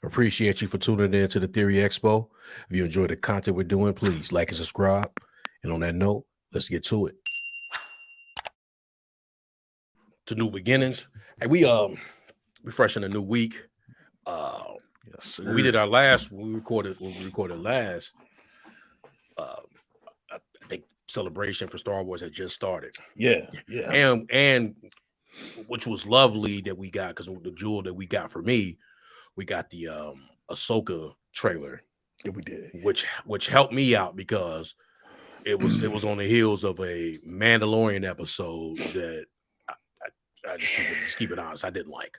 Appreciate you for tuning in to the Theory Expo. If you enjoy the content we're doing, please like and subscribe. And on that note, let's get to it. To new beginnings. And we fresh in a new week. Yes, sir. When we did our last, when we recorded last, I think celebration for Star Wars had just started. Yeah. And which was lovely that we got, because the jewel that we got for me, we got the Ahsoka trailer. Yeah, we did. Which helped me out because it was on the heels of a Mandalorian episode that I just keep it honest, I didn't like.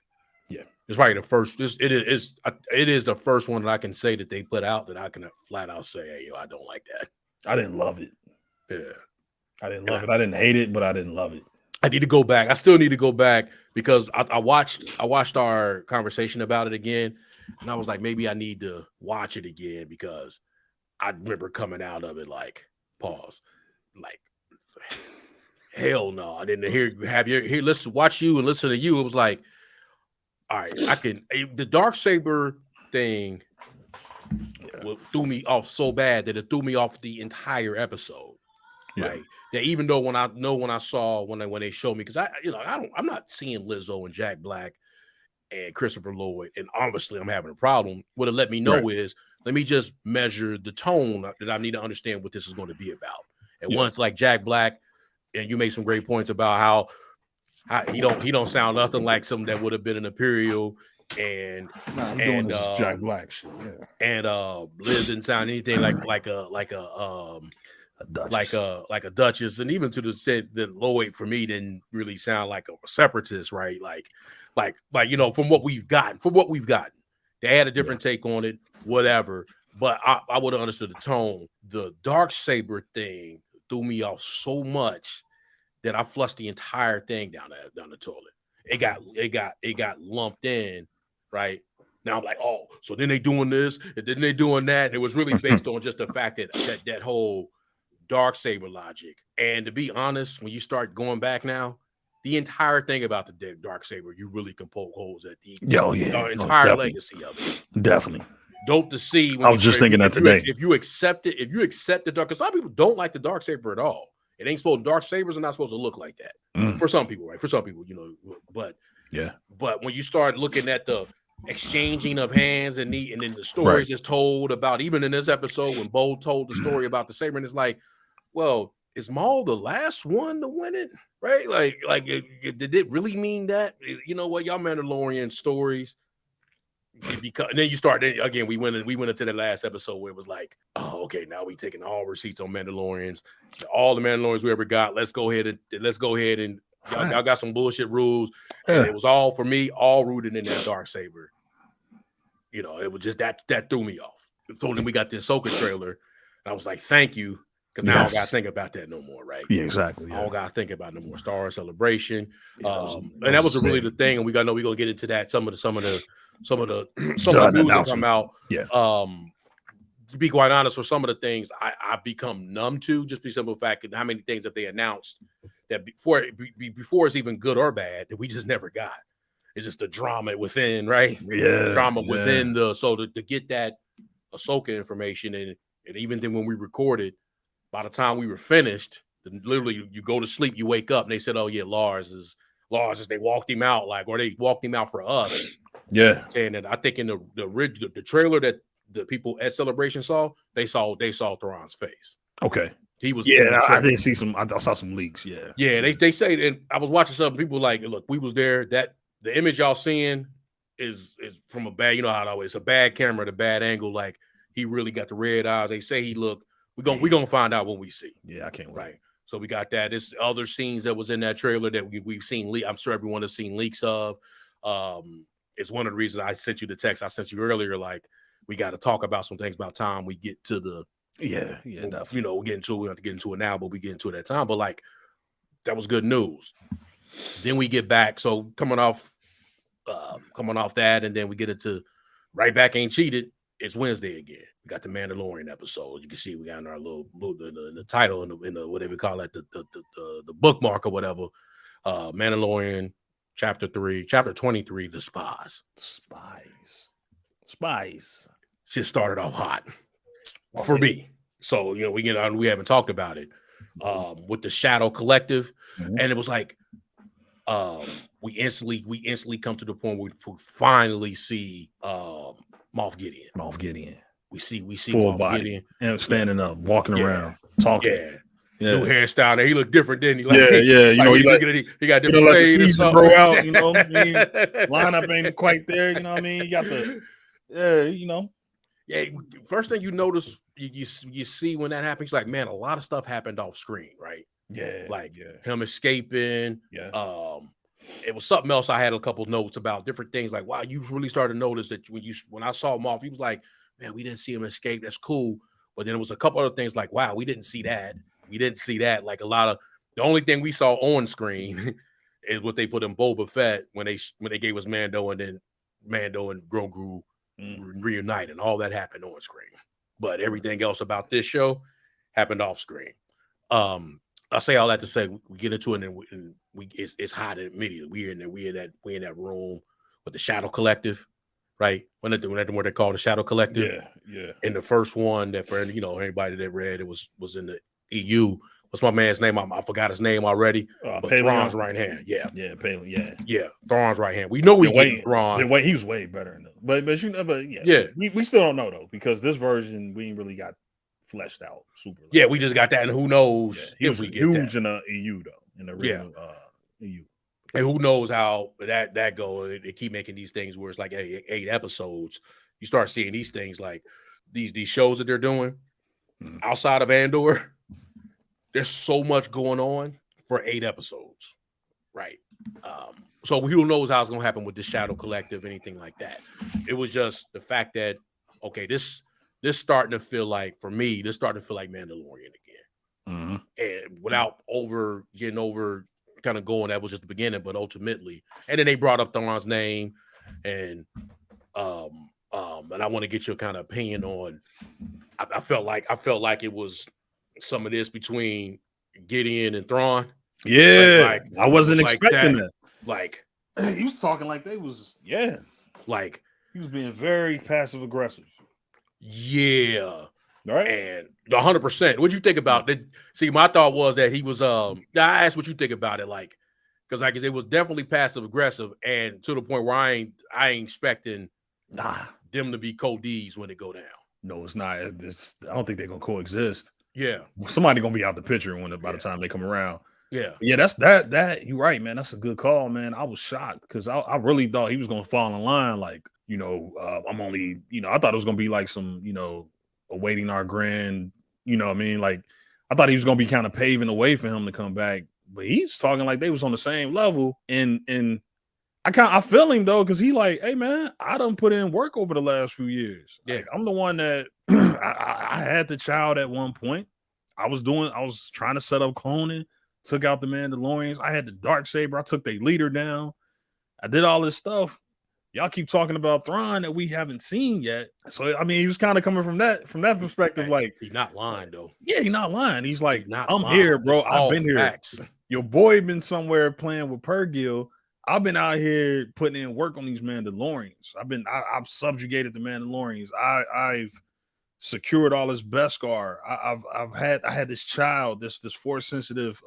Yeah, it's probably the first. It is the first one that I can say that they put out that I can flat out say, hey, yo, I don't like that. I didn't love it. Yeah, I didn't love it. I didn't hate it, but I didn't love it. I need to go back. I still need to go back because I watched our conversation about it again, and I was like, maybe I need to watch it again because I remember coming out of it like, pause, like, hell no, I didn't hear. Listen, watch you and listen to you. It was like, all right, I can. The Darksaber thing threw me off so bad that it threw me off the entire episode. Yeah. Right. That even though when I saw when they showed me, because I'm not seeing Lizzo and Jack Black and Christopher Lloyd, and obviously I'm having a problem. What it let me know is, let me just measure the tone that I need to understand what this is going to be about. And once like Jack Black, and you made some great points about how he don't sound nothing like something that would have been an Imperial, and Jack Black shit, and Liz didn't sound anything like a Duchess, and even to the extent that Lloyd for me didn't really sound like a separatist, right? Like from what we've gotten, they had a different take on it, whatever. But I would have understood the tone. The Darksaber thing threw me off so much that I flushed the entire thing down the toilet. It got lumped in, right? Now I'm like, oh, so then they doing this, and then they doing that. And it was really based on just the fact that whole Darksaber logic. And to be honest, when you start going back now, the entire thing about the Darksaber, you really can poke holes at the entire legacy of it. Definitely. Dope to see. I was just thinking that today. If you accept the Dark, because some people don't like the Darksaber at all. It ain't supposed. Darksabers are not supposed to look like that. For some people, right? For some people, but But when you start looking at the exchanging of hands and then the stories is told about, even in this episode when Bo told the story about the saber, and it's like, well, is Maul the last one to win it? Right? Like did it really mean that? You know what, y'all Mandalorian stories. Because and then you start again. We went into the last episode where it was like, oh, okay, now we taking all receipts on Mandalorians, all the Mandalorians we ever got. Let's go ahead and y'all got some bullshit rules, and it was all for me, all rooted in that Darksaber. It was just that threw me off. So then we got the Ahsoka trailer, and I was like, thank you, because now I don't gotta think about that no more, right? Yeah, exactly. I don't gotta think about no more Star Wars Celebration, and that was really the thing. And we're gonna get into that some of the news that come out. Yeah. To be quite honest, for some of the things I've become numb to, just the simple fact that how many things that they announced that before it's even good or bad that we just never got. It's just the drama within, right? Yeah. Drama within to get that Ahsoka information, and even then when we recorded, by the time we were finished, literally you go to sleep, you wake up, and they said, oh yeah, Lars is they walked him out, or they walked him out for us. Yeah. Saying that I think in the trailer that the people at Celebration saw, they saw Thrawn's face. Okay. He was. Yeah, I didn't see some. I saw some leaks. Yeah. Yeah, they say, and I was watching some people like, look, we was there. That the image y'all seeing is from a bad, you know how it always, it's a bad camera, the bad angle. Like he really got the red eyes. They say he looked. We gonna find out when we see. Yeah, I can't wait. Right. So we got that. There's other scenes that was in that trailer that we've seen. I'm sure everyone has seen leaks of. It's one of the reasons I sent you the text I sent you earlier. Like, we got to talk about some things about time we get to the. Yeah, definitely. We don't have to get into it now, but we get into it at time. But like, that was good news. Then we get back. So coming off that, and then we get into right back ain't cheated. It's Wednesday again. We got the Mandalorian episode. You can see we got in our little in the title in the whatever we call it, the bookmark or whatever. Mandalorian chapter 23, the Spies. Spies. Shit started off hot for me. So we haven't talked about it with the Shadow Collective, and it was like we instantly come to the point where we finally see Moff Gideon. We see full Moff body Gideon and standing up, walking around, talking. New hairstyle. There, he looked different, didn't he? Like, yeah. He got different let the fade or season something. grow out. Lineup ain't quite there. You know what I mean? You got the Yeah, first thing you notice, you see when that happens, like, man, a lot of stuff happened off screen, right? Him escaping. It was something else. I had a couple notes about different things. Like, wow, you really started to notice that when I saw Moff, he was like, man, we didn't see him escape. That's cool. But then it was a couple other things like, wow, we didn't see that. Like, a lot of the only thing we saw on screen is what they put in Boba Fett when they gave us Mando, and then Mando and Grogu reunite, and all that happened on screen. But everything else about this show happened off screen. I say all that to say we get into it, and it's hot immediately. We in that room with the Shadow Collective, right? When they call the Shadow Collective. Yeah. And the first one that for anybody that read it was in the EU. What's my man's name? I forgot his name already. But Thrawn's right hand. Yeah, Thrawn's right hand. We know Thrawn. He was way better. But we still don't know though, because this version we ain't really got fleshed out super. Yeah, we just got that, and who knows if we get huge that. in the EU though, in the original EU. And who knows how that go? They keep making these things where it's like 8 episodes. You start seeing these things like these shows that they're doing outside of Andor. There's so much going on for 8 episodes, right? So who knows how it's going to happen with the Shadow Collective, anything like that. It was just the fact that, okay, this starting to feel like, for me, this starting to feel like Mandalorian again. And without getting over kind of going, that was just the beginning, but ultimately, and then they brought up Thrawn's name, and I want to get your kind of opinion on, I felt like it was some of this between Gideon and Thrawn. Yeah, I wasn't expecting that. Like, he was talking like they was, like he was being very passive aggressive. Yeah, right. And 100%. What'd you think about it? See, my thought was that he was. I asked what you think about it, like, because it was definitely passive aggressive, and to the point where I ain't expecting them to be Codees when they go down. No, it's not. I don't think they're gonna coexist. Yeah, somebody gonna be out the picture by the time they come around. Yeah, that's that. You're right, man. That's a good call, man. I was shocked because I really thought he was gonna fall in line. Like, I'm only, I thought it was gonna be like some, awaiting our grand, what I mean? Like, I thought he was gonna be kind of paving the way for him to come back, but he's talking like they was on the same level. And I feel him though, because he like, hey man, I done put in work over the last few years. Yeah, like, I'm the one that I had the child at one point. I was trying to set up cloning, took out the Mandalorians. I had the Darksaber. I took their leader down. I did all this stuff. Y'all keep talking about Thrawn that we haven't seen yet. So I mean, he was kind of coming from that perspective. Like, he's not lying though. Yeah, he's not lying. He's like, I'm here, bro. I've been facts. here. Your boy been somewhere playing with Pergil. I've been out here putting in work on these Mandalorians. I've subjugated the Mandalorians. I've secured all this Beskar. I had this child, this force sensitive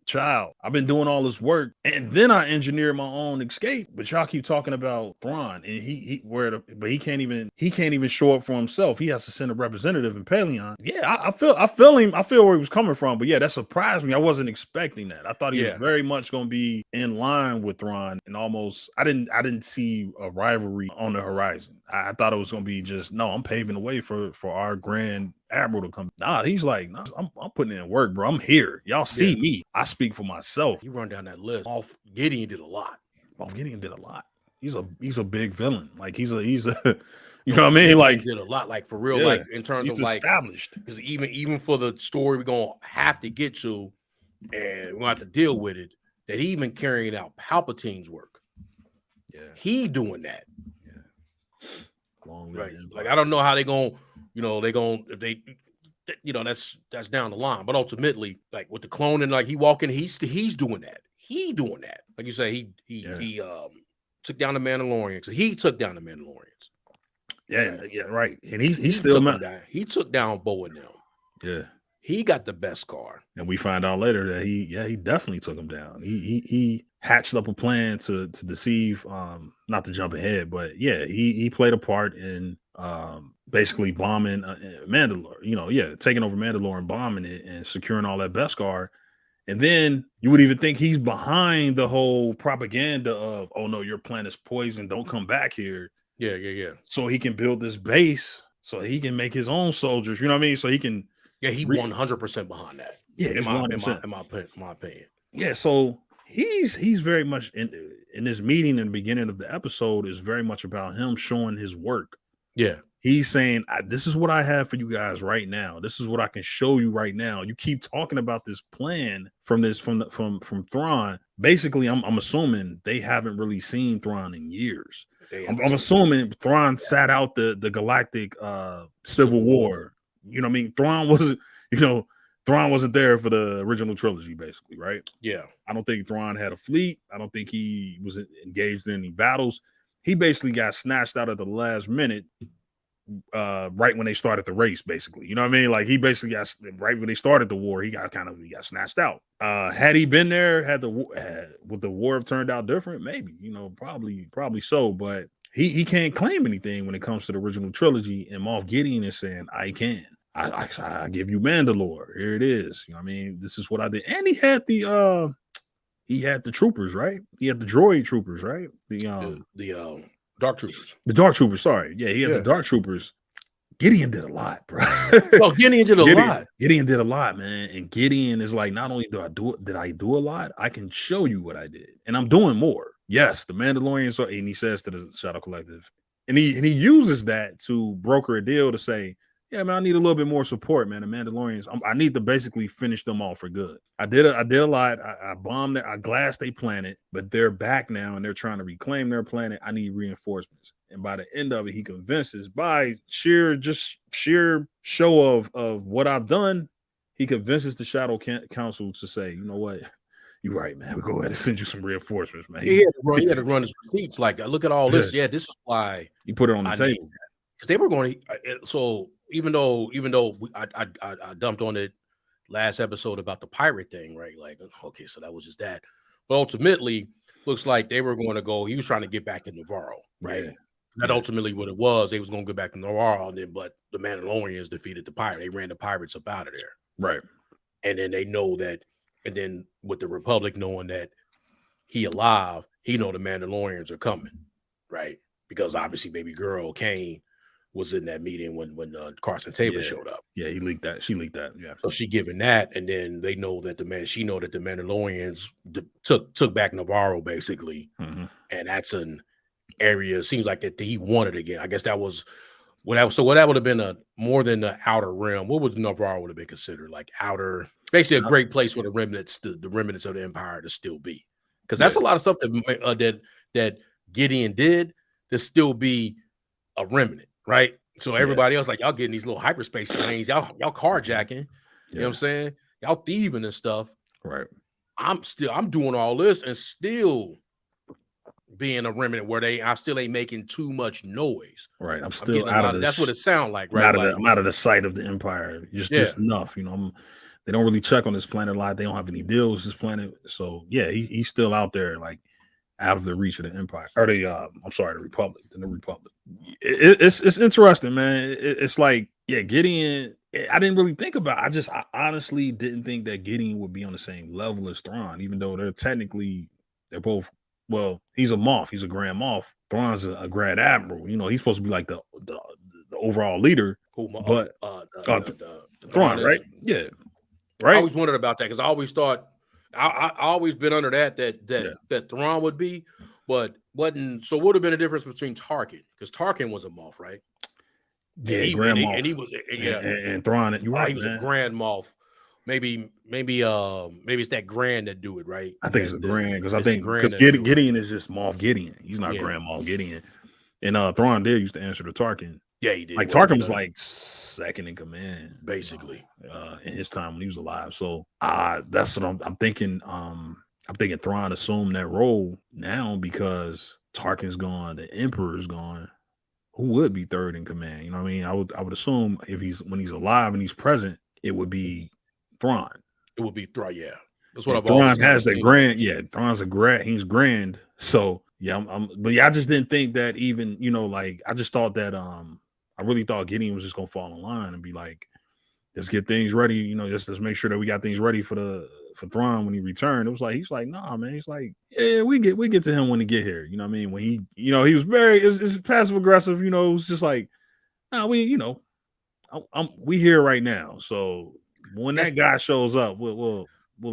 child. I've been doing all this work, and then I engineered my own escape. But y'all keep talking about Thrawn, and but he can't even show up for himself. He has to send a representative in Paleon. Yeah, I feel him. I feel where he was coming from. But yeah, that surprised me. I wasn't expecting that. I thought he was very much going to be in line with Thrawn, and almost I didn't see a rivalry on the horizon. I thought it was going to be just, no, I'm paving the way for our Grand Admiral to come. Nah, he's like, nah, I'm putting in work, bro. I'm here. Y'all see me. I speak for myself. You run down that list. Moff Gideon did a lot. He's a big villain. Like he's a you know what I mean? Like, he did a lot, like for real, like in terms of like established. Because even for the story we're gonna have to get to, and we're gonna have to deal with it, that he even carrying out Palpatine's work. Yeah, he doing that. Right. Like, I don't know how if they, that's down the line. But ultimately, like with the cloning, like he walking, he's doing that. He doing that. Like you say, he took down the Mandalorians. So he took down the Mandalorians. Yeah, right? yeah, right. And he He still took him not. down. He took down Bo and them. Yeah. He got the best car. And we find out later that he definitely took him down. He hatched up a plan to deceive, not to jump ahead, but yeah, he played a part in basically bombing Mandalore, taking over Mandalore and bombing it and securing all that Beskar. And then you would even think he's behind the whole propaganda of, oh no, your planet's poison, don't come back here. Yeah. So he can build this base so he can make his own soldiers, you know what I mean? So he can he 100% behind that. Yeah, in he's my 100%. my opinion. Yeah, so he's very much in this meeting in the beginning of the episode is very much about him showing his work. Yeah. He's saying, this is what I have for you guys right now. This is what I can show you right now. You keep talking about this plan from Thrawn. Basically, I'm assuming they haven't really seen Thrawn in years. I'm assuming Thrawn sat out the galactic Civil War. You know what I mean? Thrawn wasn't there for the original trilogy, basically, right? Yeah. I don't think Thrawn had a fleet. I don't think he was engaged in any battles. He basically got snatched out at the last minute, right when they started the race, basically. You know what I mean? Like he basically got right when they started the war, he got snatched out. Had he been there, would the war have turned out different? Maybe, probably so, but he can't claim anything when it comes to the original trilogy. And Moff Gideon is saying, I can. I give you Mandalore. Here it is. You know what I mean? This is what I did. And he had the troopers, right? He had the droid troopers, right? The Dark Troopers. The Dark Troopers, sorry. Yeah, he had the Dark Troopers. Gideon did a lot, bro. Well, Gideon did a lot. Gideon did a lot, man. And Gideon is like, not only did I do a lot, I can show you what I did. And I'm doing more. Yes, the Mandalorians are, and he says to the Shadow Collective, and he uses that to broker a deal to say, yeah, man, I need a little bit more support, man. The Mandalorians, I need to basically finish them off for good. I did a lot. I bombed it. I glassed their planet, but they're back now and they're trying to reclaim their planet. I need reinforcements. And by the end of it, he convinces by sheer show of what I've done, he convinces the Shadow Council to say, you know what? You're right, man. We'll go ahead and send you some reinforcements, man. He had to run his receipts. Like, look at all this. Yeah, this is why he put it on the table. Because they were going to. So even though I dumped on it last episode about the pirate thing, right? Like, okay, so that was just that. But ultimately, looks like they were going to go. He was trying to get back to Navarro, right? Yeah. That ultimately what it was. They was going to get back to Navarro, and then but the Mandalorians defeated the pirate. They ran the pirates up out of there, right? And then they know that. And then with the Republic knowing that he alive, he know the Mandalorians are coming, right? Because obviously, baby girl Kane was in that meeting when Carson Taylor showed up. Yeah, he leaked that. She leaked that. Yeah. So she giving that, and then they know that she know that the Mandalorians took back Navarro basically, and that's an area. It seems like that he wanted again. I guess that was what that was. So what that would have been more than the outer rim. What would Navarro would have been considered like outer? Basically, a great place for the remnants of the Empire to still be, because that's a lot of stuff that Gideon did to still be a remnant, right? So everybody else, like, y'all getting these little hyperspace lanes, y'all carjacking, you know what I'm saying? Y'all thieving and stuff. Right. I'm doing all this and still being a remnant where I still ain't making too much noise. Right. I'm still out of this. That's what it sounds like, right? I'm out of the sight of the Empire. Just enough, they don't really check on this planet a lot. They don't have any deals with this planet. So yeah, he's still out there, like out of the reach of the Empire or the Republic. The Republic. It's interesting, man. It's like, yeah, Gideon. I didn't really think about. I honestly didn't think that Gideon would be on the same level as Thrawn, even though they're both. Well, he's a Moff. He's a Grand Moff. Thrawn's a Grand Admiral. He's supposed to be like the overall leader. But Thrawn, right? Yeah. Right. I always wondered about that because I always thought I always been under that Thrawn would be, but wasn't. So what would have been a difference between Tarkin? Because Tarkin was a Moff, right? Yeah, Grand Moff. And he was and Thrawn. You're right. He was a Grand Moff. Maybe it's that Grand that do it, right? I think it's a Grand because Gideon is just Moff Gideon. He's not Grand Moff Gideon. And Thrawn used to answer to Tarkin. Yeah, he did. Like Tarkin was like second in command, basically, in his time when he was alive. So that's what I'm thinking. I'm thinking Thrawn assumed that role now because Tarkin's gone, the Emperor's gone. who would be third in command? You know what I mean? I would assume when he's alive and he's present, it would be Thrawn. It would be Thrawn, yeah. That's what And I've always Thrawn kind has of the seen. grand, yeah. Thrawn's he's grand. So yeah, but yeah, I just didn't think that even, like I just thought that I really thought Gideon was just gonna fall in line and be like, let's get things ready, let's make sure that we got things ready for Thrawn when he returned. It was like he's like, nah, man. He's like, yeah, we get to him when he get here. You know what I mean? When he, he was very it's passive aggressive. It was just like, nah, we here right now. So when that guy shows up, we'll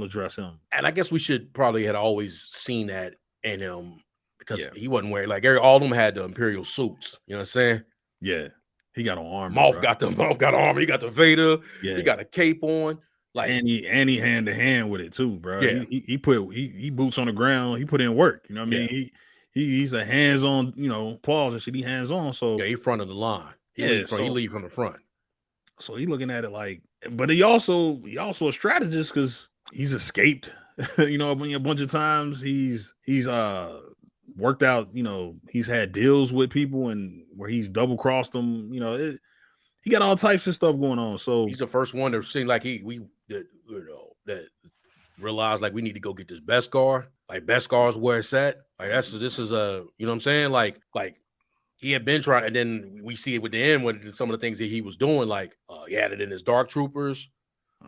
address him. And I guess we should probably had always seen that in him because he wasn't wearing like all of them had the Imperial suits. You know what I'm saying? Yeah, he got on armor. Moff got armor. He got the Vader. Yeah, he got a cape on. Like and he hand to hand with it too, bro. Yeah, he boots on the ground. He put in work. You know what I mean? He's a hands on. Paws and shit. He hands on. So yeah, he front of the line. He lead from the front. So he looking at it like, but he also a strategist because he's escaped. A bunch of times he's worked out. He's had deals with people and where he's double crossed them. He got all types of stuff going on. So he's the first one that seemed like that realized like we need to go get this Beskar. Like Beskar is where it's at. Like this is a you know what I'm saying? Like he had been trying, and then we see it with the end with some of the things that he was doing. Like he had it in his Dark Troopers.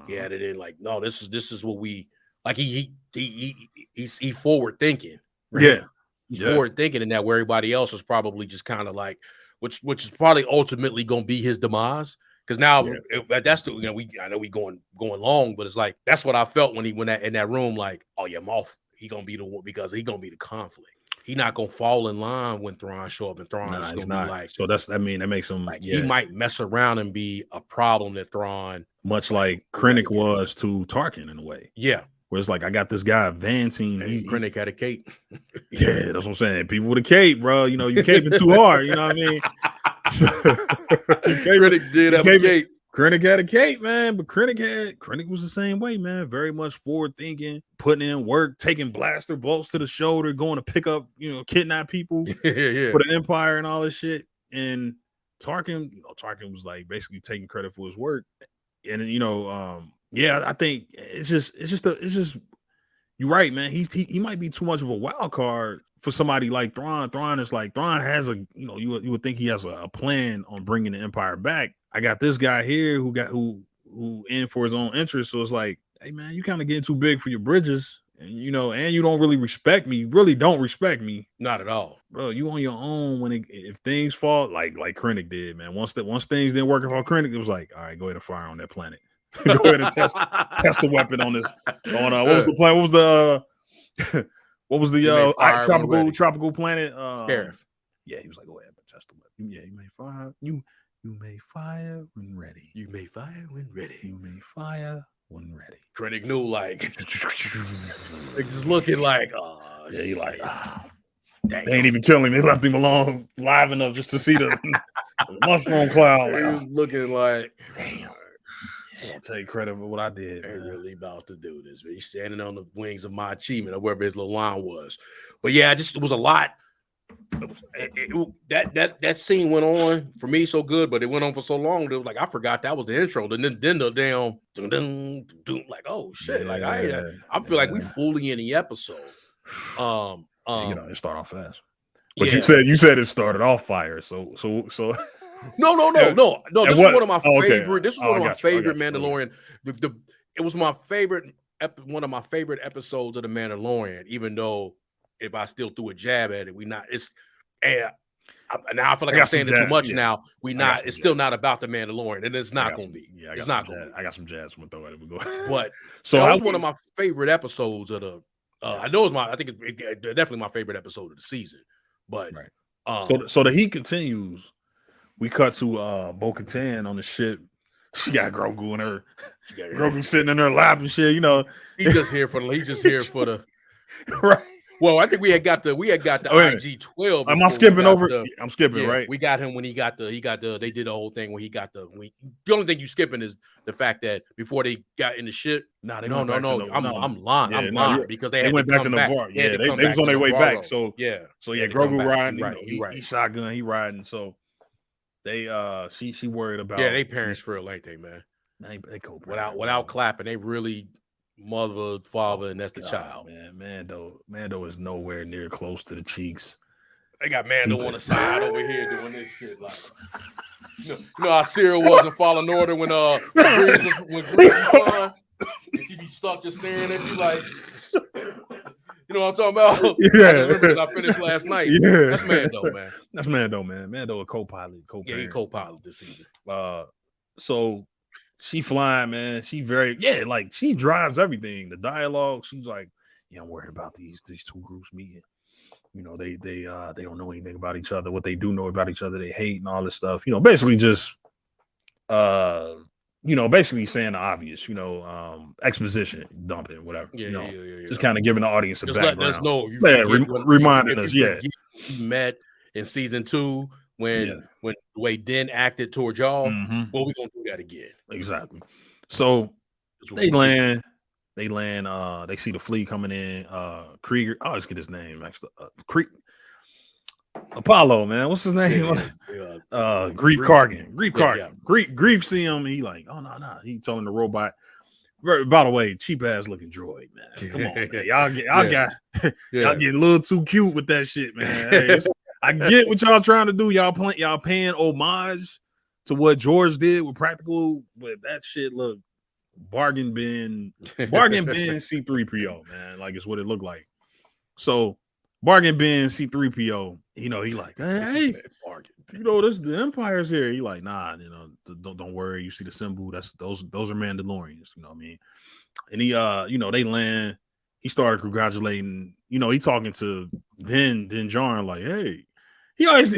He had it in like no, this is what we like. He's forward thinking. Right? Yeah, he's forward thinking, and that where everybody else is probably just kind of like. Which is probably ultimately going to be his demise because now that's the I know we going long, but it's like that's what I felt when he went in that room. Like, oh yeah, Moff, he gonna be the one because he gonna be the conflict. He not gonna fall in line when Thrawn show up, and Thrawn is gonna be like. So that makes him like he might mess around and be a problem that Thrawn, much like Krennic was to Tarkin in a way. Yeah. Where it's like I got this guy advancing. Krennic had a cape. Yeah, that's what I'm saying. People with a cape, bro. You caping too hard. You know what I mean? Krennic did have a cape. Krennic had a cape, man. But Krennic was the same way, man. Very much forward thinking, putting in work, taking blaster bolts to the shoulder, going to pick up, kidnap people for the Empire and all this shit. And Tarkin, Tarkin was like basically taking credit for his work. And yeah, I think it's just you're right, man. He might be too much of a wild card for somebody like Thrawn. Thrawn has a you would think he has a plan on bringing the Empire back. I got this guy here who in for his own interest. So it's like, hey man, you kind of getting too big for your bridges, and and you don't really respect me. You really don't respect me. Not at all, bro. You on your own if things fall like Krennic did, man. Once things didn't work for Krennic, it was like, all right, go ahead and fire on that planet. Go ahead and test the weapon on this. What was the plan? What was the tropical planet? Scarif. Yeah, he was like, go ahead and test the weapon. Yeah, you may fire. You may fire when ready. You may fire when ready. You may fire when ready. Krennic knew like just looking like yeah, he like they ain't even killing him. They left him alone live enough just to see the mushroom cloud. He was looking like damn. I'll take credit for what I did. Ain't really about to do this. But he's standing on the wings of my achievement or wherever his little line was. But yeah, it was a lot. That scene went on for me so good, but it went on for so long that it was like I forgot that was the intro. And then the damn like oh shit, like I feel like we fully in the episode. It start off fast. But you said it started off fire. So No. This is one of my favorite. This is one of my favorite Mandalorian. It was my favorite. One of my favorite episodes of the Mandalorian. Even though if I still threw a jab at it, now I feel like I'm saying it too much. Now it's still not about the Mandalorian, and it's not going to be. Yeah, it's not going to be. I got some jabs I'm gonna throw at it. But that was one of my favorite episodes of the. I know I think it's definitely my favorite episode of the season. But so the heat continues. We cut to Bo-Katan on the ship. She got Grogu in her. Grogu sitting in her lap and shit. He's just here for the right. Well, I think we had got the IG-12. I'm skipping over. I'm skipping, right? We got him when he got the. They did the whole thing when he got the. The only thing you skipping is the fact that before they got in the ship. No. I'm lying. I'm lying because they went back to Navarre. Yeah, they was on their way back. So Grogu riding. He shotgun. He riding. So She worried about they parents for real, ain't they, man? They co-parent Without clapping, they really mother, father, and that's the child. Man. Mando is nowhere near close to the cheeks. They got Mando on the side over here doing this shit. Like, you know how Cyril wasn't following order when Grease was flying, and she be stuck just staring at you like, you know what I'm talking about? Yeah. I just remember because I finished last night. Yeah. That's Mando, man. That's Mando, man. Mando a co-pilot, co-parent. Yeah, he co-pilot this season. So she flying, man. She like she drives everything. The dialogue, she's like, yeah, I'm worried about these two groups meeting. You know, they don't know anything about each other. What they do know about each other, they hate and all this stuff. You know, basically just basically saying the obvious, exposition dumping, whatever. Yeah. Just kind of giving the audience a background. Letting us know. Reminding us, we met in season 2 when the way Den acted toward y'all. Well, we're gonna do that again. Exactly. So they land. They see the fleet coming in. Krieger. I always get his name actually. Apollo, man. What's his name? Grief Kargan. Grief Kargan. Grief see him. He like, oh no. He telling the robot. By the way, cheap ass looking droid, man. Come on, man. Y'all getting a little too cute with that shit, man. Hey, I get what y'all trying to do. Y'all paying homage to what George did with Practical, but that shit look bargain bin C3PO, man. Like it's what it looked like. So bargain bin C3PO, he like, hey, this the Empire's here. He like, nah, don't worry. You see the symbol? Those are Mandalorians. You know what I mean? And he, they land. He started congratulating. He talking to Din Djarin like, hey, he always.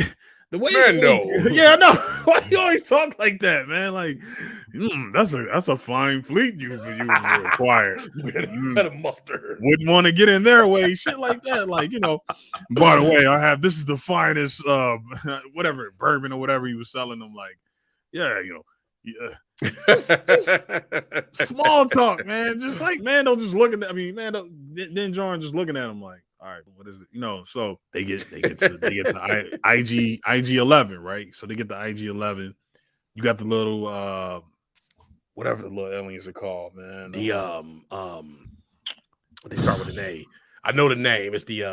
The way I know. Why you always talk like that, man? Like, that's a fine fleet you acquired. You better muster. Wouldn't want to get in their way, shit like that. Like, by the way, this is the finest whatever bourbon or whatever he was selling them. Like, just small talk, man. Just like Mando just looking at Mando Din Djarin just looking at him like, all right, what is it? So they get to IG-11, right? So they get the IG-11. You got the little whatever the little aliens are called, man. They start with an A. I know the name. It's the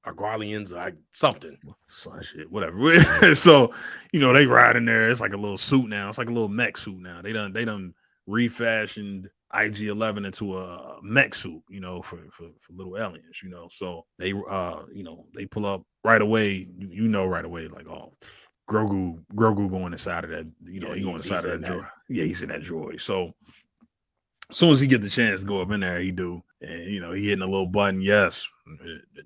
Argualians or something. Shit, whatever. So, they ride in there. It's like a little suit now. It's like a little mech suit now. They done refashioned IG-11 into a mech suit, for little aliens, So they they pull up right away, right away, like, oh, Grogu going inside of that, he going inside of that droid. Yeah, he's in that droid. So as soon as he get the chance to go up in there, he do. And he hitting a little button, yes,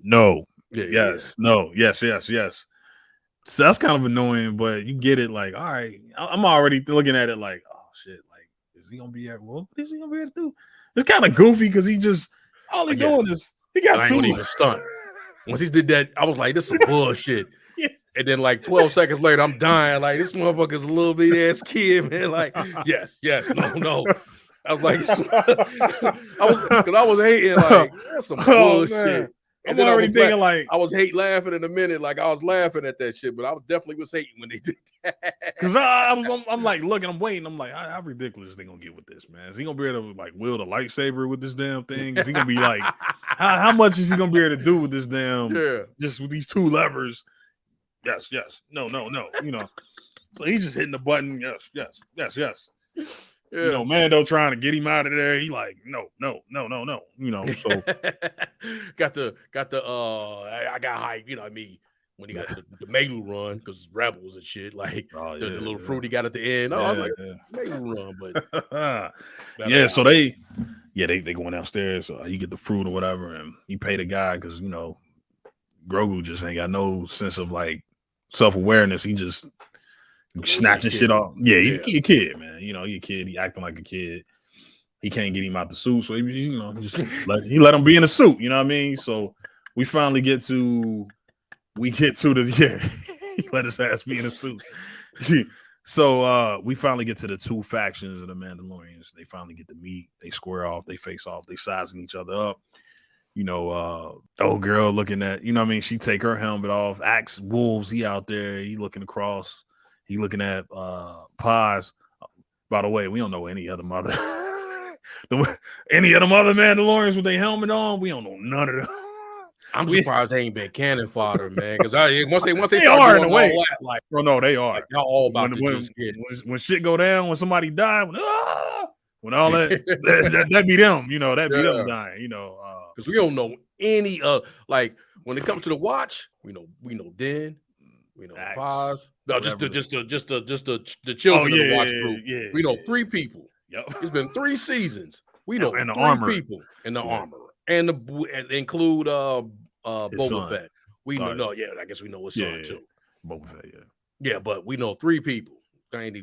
no, yes, no, yes. So that's kind of annoying, but you get it, like, all right, I'm already looking at it like, oh shit, like, is he gonna be able? What is he gonna be able to do? It's kind of goofy because he just all he doing is he got two. Even stunned. Once he did that, I was like, this is some bullshit. Yeah. And then like 12 seconds later, I'm dying. Like, this motherfucker's a little bit ass kid, man. Like, yes, no. I was like, I was hating like that's some bullshit. I'm already thinking like I was laughing in a minute, like I was laughing at that shit, but I definitely was hating when they did that. Because I'm like looking, I'm waiting, I'm like, how ridiculous is they gonna get with this, man? Is he gonna be able to like wield a lightsaber with this damn thing? Is he gonna be like, how much is he gonna be able to do with this damn? Just with these two levers? Yes, no. So he's just hitting the button. Yes. Yeah. Mando trying to get him out of there. He like, no. So got the I got hype, when he got to the Melu run because rebels and shit, like the little fruit he got at the end. I was like, Melu run, but so they going downstairs. You get the fruit or whatever, and you pay the guy because Grogu just ain't got no sense of like self-awareness. He just snatching shit off. Yeah, he a kid, man. He a kid. He acting like a kid. He can't get him out the suit, so he just let him be in the suit. You know what I mean? So we finally get to the he let his ass be in a suit. So we finally get to the two factions of the Mandalorians. They finally get to meet. They square off. They face off. They sizing each other up. Old girl looking at, she take her helmet off. Axe Wolves, he out there. He looking across. He looking at Paz. By the way, we don't know any other mother. Any of them other Mandalorians with their helmet on, we don't know none of them. I'm surprised they ain't been cannon fodder, man. Because once they They start are in doing a way. all that, like, well, no, they are. like y'all all about to when, just get when shit go down, when somebody die, when all that be them, you know, that be them dying, you know. Because we don't know any like when it comes to the watch, we know Den, we know Paz. No, just the children of the watch group. Yeah, we know 3 people. Yep. It's been 3 seasons. We know and the 3 armor. people in the armor, and include Boba Fett. We know, no, yeah, I guess we know his son too. Boba Fett, yeah, but we know 3 people.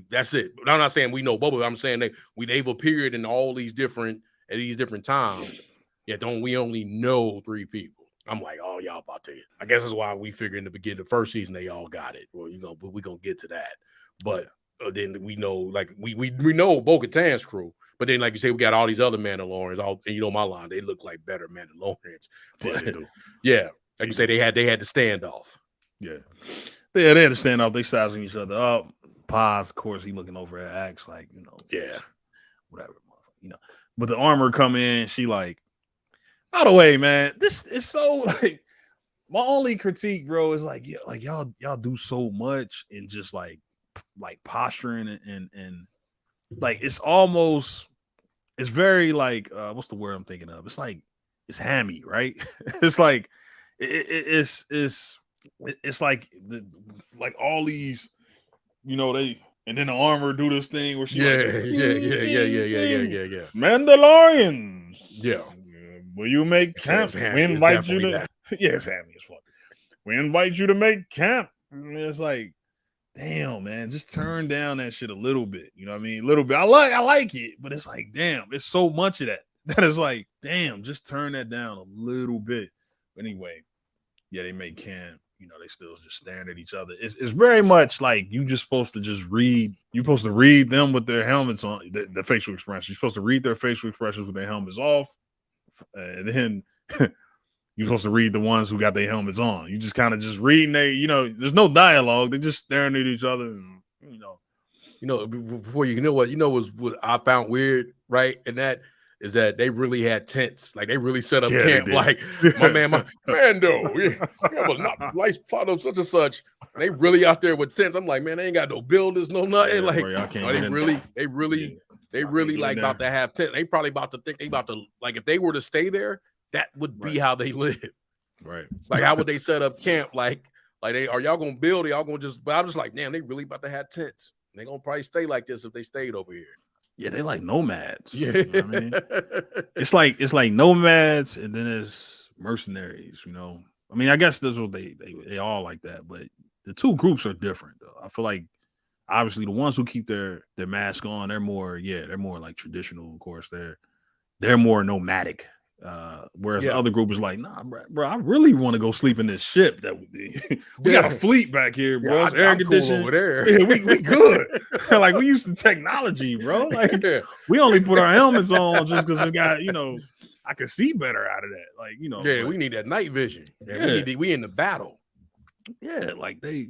That's it. But I'm not saying we know Boba. I'm saying they've appeared in all these different at these different times. Yeah, we only know 3 people. I'm like, oh, y'all about to. I guess that's why we figure in the beginning, the first season, they all got it. Well, we're gonna get to that. But then we know, like we know Bo-Katan's crew. But then, like you say, we got all these other Mandalorians. And you know my line, they look like better Mandalorians. But they do. Yeah, like you say, they had the standoff. Yeah, they had the standoff. They sizing each other up. Paz, of course, he looking over at Axe, like, you know, whatever, you know. But the armor come in, she like. By the way, man, this is so like my only critique, bro, is like, y'all do so much in just like posturing and like it's very like what's the word I'm thinking of? It's like it's hammy, right? It's like it's like like all these, you know, and then the armor do this thing where she yeah. Mandalorians. Yeah. Will you make camp? We invite you to. Yeah, it's hammy as fuck. We invite you to make camp. And it's like, damn, man, just turn down that shit a little bit. You know what I mean? A little bit. I like it, but it's like, damn, it's so much of that. That is like, damn, just turn that down a little bit. But anyway, yeah, they make camp. You know, they still just staring at each other. It's very much like you just supposed to just read. You're supposed to read them with their helmets on, the facial expressions. You're supposed to read their facial expressions with their helmets off. And then you're supposed to read the ones who got their helmets on. You just kind of just reading there's no dialogue. They're just staring at each other, and before what I found weird, right? And that is that they really had tents, like they really set up camp. Like my Mando, we have a nice plot of such and such. And they really out there with tents. I'm like, man, they ain't got no builders, no nothing. They really like about to have tent. They probably about to think they about to, like, if they were to stay there, that would be how they live. Right. Like, how would they set up camp? Like are y'all gonna build? Are y'all gonna just? But I'm just like, damn, they really about to have tents. They gonna probably stay like this if they stayed over here. Yeah, they like nomads. Yeah, you know what I mean? It's like nomads, and then there's mercenaries. You know, I mean, I guess that's what they all like that, but the 2 groups are different. Though I feel like. Obviously, the ones who keep their mask on, they're more like traditional. Of course, they're more nomadic. Whereas the other group is like, nah, bro, I really want to go sleep in this ship. That we got a fleet back here, bro. It's air conditioning over there. Yeah, we good. Like we used to technology, bro. Like we only put our helmets on just because we got, I can see better out of that. Like, we need that night vision. We in the battle. Yeah, like they,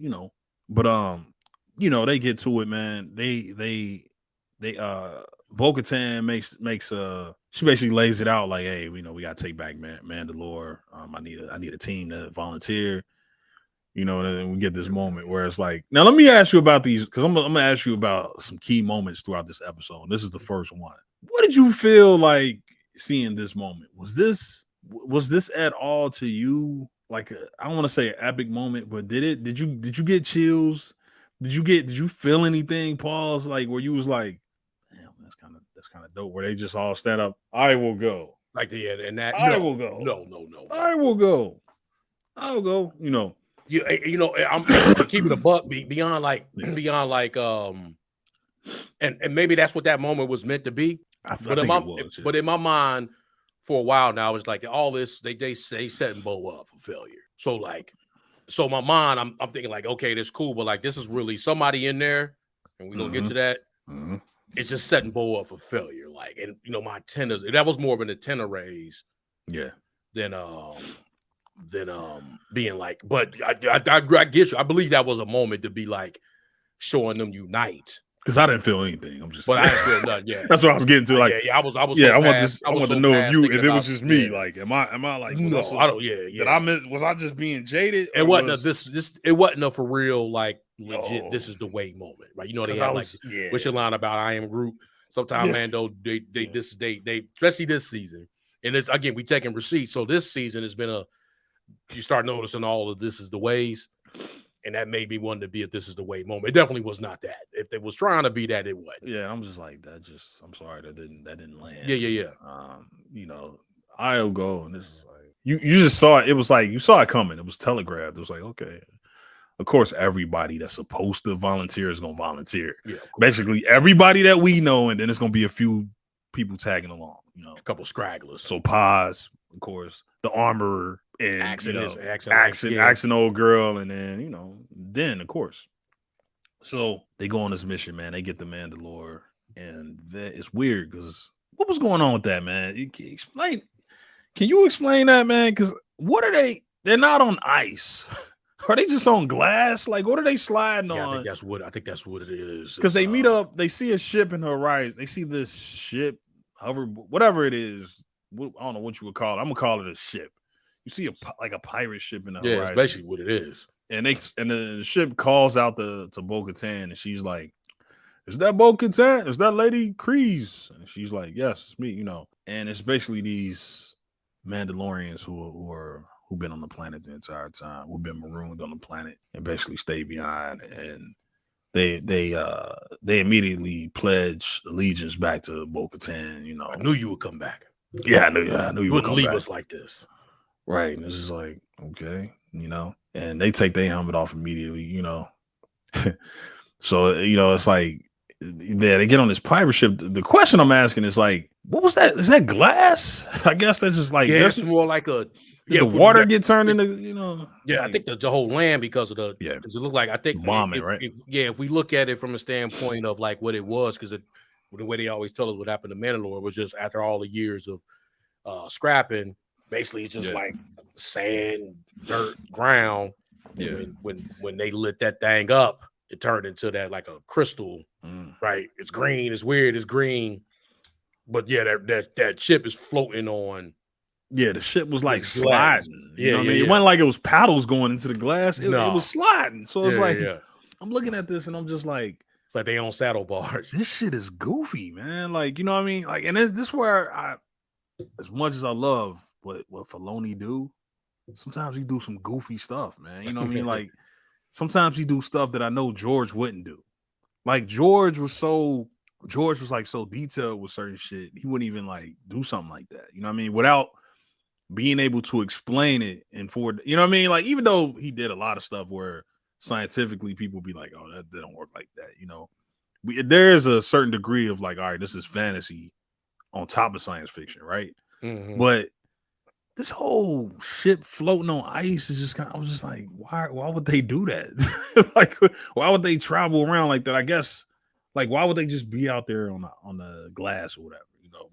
but they get to it, man. They Bo-Katan makes she basically lays it out like, hey, we gotta take back Mandalore. I need a team to volunteer. And then we get this moment where it's like, now let me ask you about these, because I'm gonna ask you about some key moments throughout this episode. This is the first one. What did you feel like seeing this moment? Was this at all to you like I don't want to say an epic moment, but did you get chills? Did you feel anything, pause, like where you was like, damn, that's kind of dope, where they just all stand up, I will go. Like and that I will go. No. I will go. I'll go. I'm keeping a buck beyond like and maybe that's what that moment was meant to be. But in my mind, for a while now, it's like all this they setting Bo up for failure. So my mind, I'm thinking like, okay, that's cool, but like this is really somebody in there, and we're gonna get to that. Mm-hmm. It's just setting Bo up for failure. Like, and my antennas, that was more of an antenna raise, than being like, but I get you. I believe that was a moment to be like, showing them unite. Because I didn't feel anything. I'm just, but I didn't feel nothing. Yeah, that's what I was getting to. Like, I was. I want to know if it was just me. Like, am I like? No, I don't. Yeah. Did I miss? Was I just being jaded? It wasn't it wasn't a for real like legit. This is the way moment, right? You know they had what's your line about I am Groot. Sometimes Mando they especially this season, and it's again we taking receipts. So this season has been you start noticing all of this is the ways. And that made me want to be a this is the way moment. It definitely was not that. If it was trying to be that, it wasn't. Yeah, I'm just like that. I'm sorry that didn't land. Yeah. You know, I'll go, and this is like you just saw it. It was like you saw it coming. It was telegraphed. It was like, okay, of course, everybody that's supposed to volunteer is gonna volunteer. Yeah, basically everybody that we know, and then it's gonna be a few people tagging along. You know, a couple scragglers. So Paz, of course, the armorer. And Accent old girl, and then of course. So they go on this mission, man. They get the Mandalore, and that is weird because what was going on with that, man? Can you explain that, man? Because what are they? They're not on ice. Are they just on glass? Like, what are they sliding on? I think that's what it is. Because they meet up, they see a ship in the horizon. They see this ship, whatever it is. I don't know what you would call it. I'm gonna call it a ship. You see a pirate ship in the horizon. Yeah, it's basically what it is. And the ship calls out to Bo-Katan, and she's like, "Is that Bo-Katan? Is that Lady Kryze?" And she's like, "Yes, it's me." And it's basically these Mandalorians who've been on the planet the entire time, who've been marooned on the planet and basically stayed behind. And they immediately pledge allegiance back to Bo-Katan. I knew you would come back. Yeah, I knew you wouldn't leave us like this. Right. And this is like, okay, and they take their helmet off immediately, So, it's like, they get on this pirate ship. The question I'm asking is like, what was that? Is that glass? I guess that's just like, that's more like the water get turned into, Yeah, I think the whole land because of because it looked like, I think bombing, right? If we look at it from a standpoint of like what it was, because the way they always tell us what happened to Mandalore was just after all the years of scrapping. Basically, it's just like sand, dirt, ground. Yeah. When they lit that thing up, it turned into that like a crystal, right? It's green. It's weird. It's green, but that ship is floating on. Yeah, the ship was like sliding. You know what I mean? It wasn't like it was paddles going into the glass. It was sliding. So it's like I'm looking at this and I'm just like, it's like they on saddle bars. This shit is goofy, man. Like, you know what I mean? Like, and this is where as much as I love what Filoni do, sometimes he do some goofy stuff, man. You know what I mean? Like, sometimes he do stuff that I know George wouldn't do. Like, George was like so detailed with certain shit. He wouldn't even like do something like that. You know what I mean? Without being able to explain it and you know what I mean? Like, even though he did a lot of stuff where scientifically people be like, oh, that don't work like that. There's a certain degree of like, all right, this is fantasy on top of science fiction, right? Mm-hmm. But this whole ship floating on ice is just I was just like, why would they do that? Like, why would they travel around like that? I guess, like, why would they just be out there on the glass or whatever,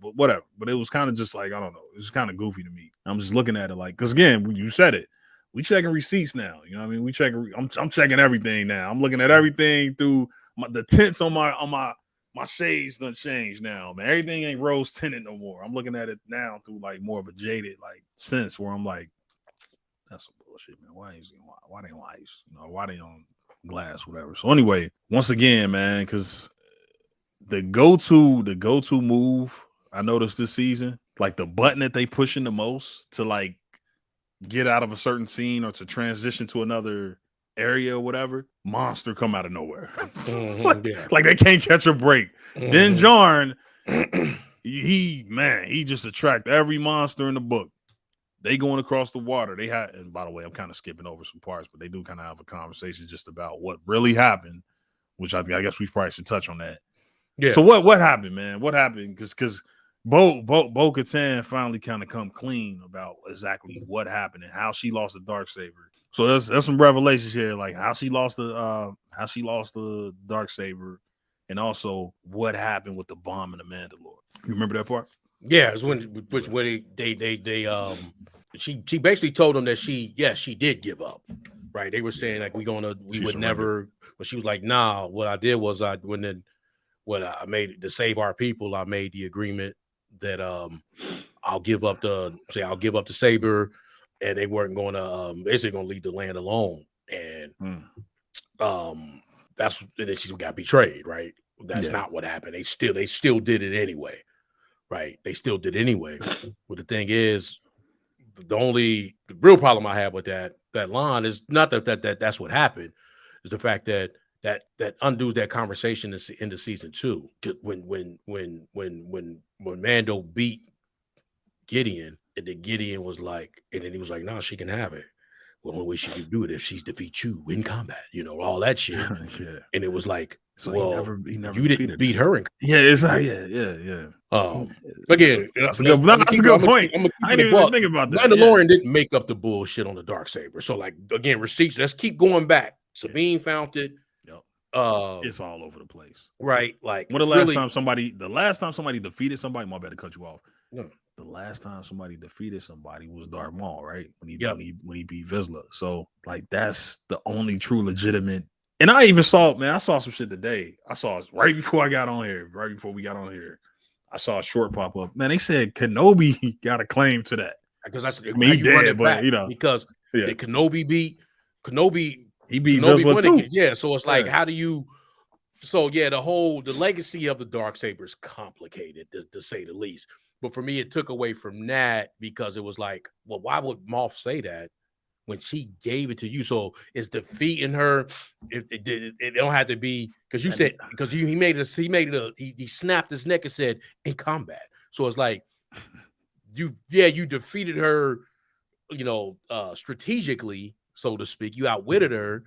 but whatever. But it was kind of just like, I don't know. It's kind of goofy to me. I'm just looking at it like, because again, you said it, we checking receipts now. You know what I mean? I'm checking everything now. I'm looking at everything through the tints on my shades done changed now, man. Everything ain't rose tinted no more. I'm looking at it now through like more of a jaded like sense where I'm like, that's some bullshit, man. Why they on ice? Why they on glass, whatever. So anyway, once again, man, because the go-to move I noticed this season, like the button that they pushing the most to like get out of a certain scene or to transition to another area or whatever, monster come out of nowhere. Like they can't catch a break. Din Djarin, he just attract every monster in the book. They going across the water. They had, and by the way, I'm kind of skipping over some parts, but they do kind of have a conversation just about what really happened, which I guess we probably should touch on that. Yeah. So what happened, man? What happened? Because Bo-Katan finally kind of come clean about exactly what happened and how she lost the Darksaber. So there's some revelations here, like how she lost the Darksaber, and also what happened with the bomb in the Mandalore. You remember that part? Yeah, it's when she basically told them that she did give up, right? They were saying like we She would surrendered. never, but she was like, nah, what I did was I made to save our people, I made the agreement that I'll give up the saber, and they weren't going to basically going to leave the land alone, and and then she got betrayed, right? That's not what happened. They still did it anyway, right? They still did it anyway. But the thing is, the real problem I have with that line is not that's what happened, is the fact that undoes that conversation into season 2. When Mando beat Gideon, and then Gideon was like, and then he was like, no, she can have it. Well, the only way she can do it if she's defeat you in combat, all that shit. And it was like, so well, he never you didn't beat her in combat. Yeah, it's like, yeah. Again, that's a good point. I didn't even think about that. Mandalorian didn't make up the bullshit on the Darksaber. So, like, again, receipts. Let's keep going back. Sabine found it. It's all over the place, right? Like, when the last time somebody defeated somebody, my bad to cut you off. No. The last time somebody defeated somebody was Darth Maul, right? When he beat Vizsla. So, like, that's the only true legitimate. And I even saw some shit today. I saw it right before we got on here. I saw a short pop up. Man, they said Kenobi got a claim to that. Because that's he dead, but because Kenobi beat he beat Vizsla too. Yeah, so it's like, how do you? So yeah, the legacy of the Darksaber is complicated to say the least. But for me, it took away from that because it was like, well, why would Moff say that when she gave it to you? So it's defeating her. It don't have to be because you said because he snapped his neck and said in combat. So it's like you defeated her, strategically, so to speak. You outwitted her,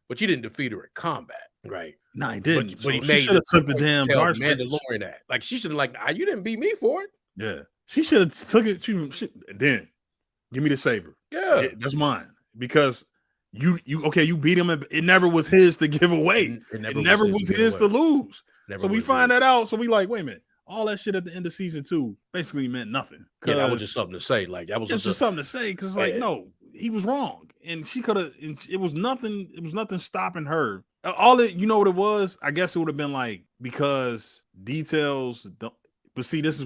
but you didn't defeat her in combat, right? No, he didn't. But he should have took the damn Dark Mandalorian that. Like she should have you didn't beat me for it. Yeah, she should have took it. Then give me the saber. Yeah, that's mine because you beat him. And it never was his to give away. It never was his to lose. So we find that out. So we like, wait a minute. All that shit at the end of season 2 basically meant nothing. Yeah, that was just something to say. Like that was just something to say because, like, no, he was wrong, and she could have. It was nothing. It was nothing stopping her. What it was? I guess it would have been like because details don't. But see, this is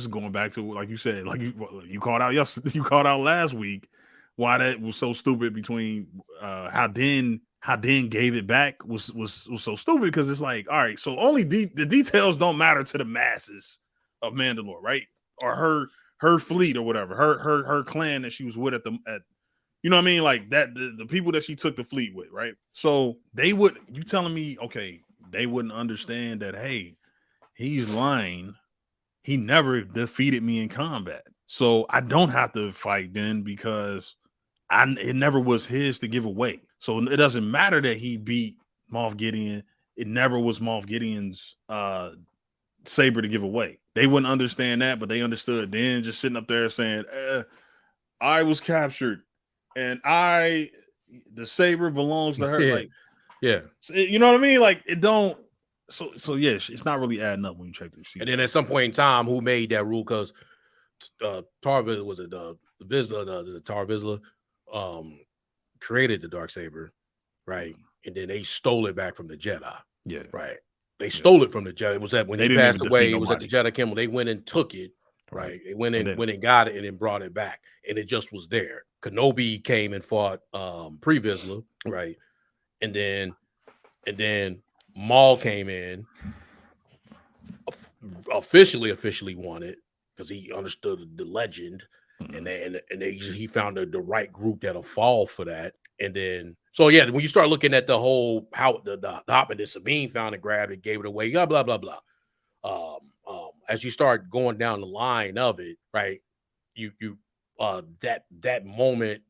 going back to, like you said, like you called out yesterday, you called out last week why that was so stupid between how Din gave it back was so stupid because it's like, all right, so only the details don't matter to the masses of Mandalore, right? Or her fleet or whatever, her clan that she was with at you know what I mean, like that the people that she took the fleet with, right? So you telling me, okay, they wouldn't understand that, hey, he's lying. He never defeated me in combat. So I don't have to fight then because it never was his to give away. So it doesn't matter that he beat Moff Gideon. It never was Moff Gideon's saber to give away. They wouldn't understand that, but they understood then just sitting up there saying, I was captured and the saber belongs to her. Like, yeah. You know what I mean? Like it don't. So yes, it's not really adding up when you check the sheet. And then at some point in time, who made that rule? Because Tar Vizsla created the Darksaber, right? And then they stole it back from the Jedi. Yeah, right. They stole it from the Jedi. It was that when he passed away, it was at the Jedi Council. They went and took it, right? They went and got it and then brought it back, and it just was there. Kenobi came and fought pre-Vizsla, right? And then Maul came in, officially won it because he understood the legend, and he found the right group that'll fall for that. And then, so yeah, when you start looking at the whole how the happened that Sabine found it, grabbed it, gave it away, blah blah blah blah. As you start going down the line of it, right? That moment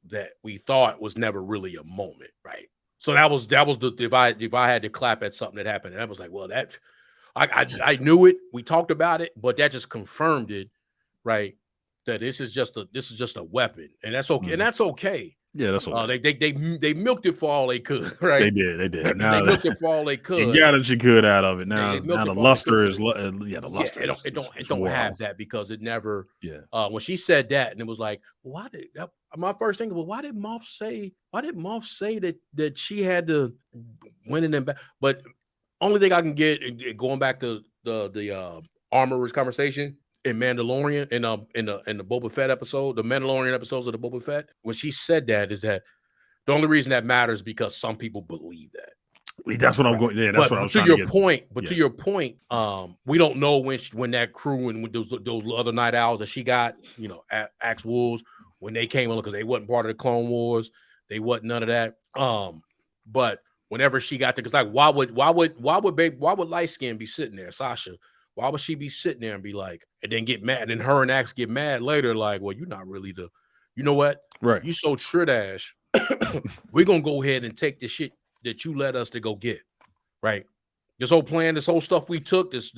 that we thought was never really a moment, right? So that was the if I had to clap at something that happened, and I was like, well, that I knew it. We talked about it, but that just confirmed it, right? That this is just a weapon, and that's okay. And that's okay. Yeah, that's okay. They milked it for all they could, right? They did. Now They milked it for all they could. You got what you could out of it. They Now milked the it for all they could. luster is the luster. It don't have that because it never. Yeah. When she said that, and it was like, why did my first thing? Well, why did Moff say that she had to win in and back? But only thing I can get going back to the armorer's conversation in Mandalorian in the Boba Fett episode, the Mandalorian episodes of the Boba Fett, when she said that is that the only reason that matters is because some people believe that. That's what I'm going. Yeah, that's what I was trying to get. To your point, we don't know when that crew and when those other night owls that she got, Axe Wolves, when they came on because they wasn't part of the Clone Wars, they wasn't none of that. But whenever she got there, because like, why would light skin be sitting there, Sasha? Why would she be sitting there and be like, and then get mad, and her and Axe get mad later, like, well, you're not really you know what? Right. You so tridash. We're gonna go ahead and take the shit that you let us to go get, right? This whole plan, this whole stuff we took, this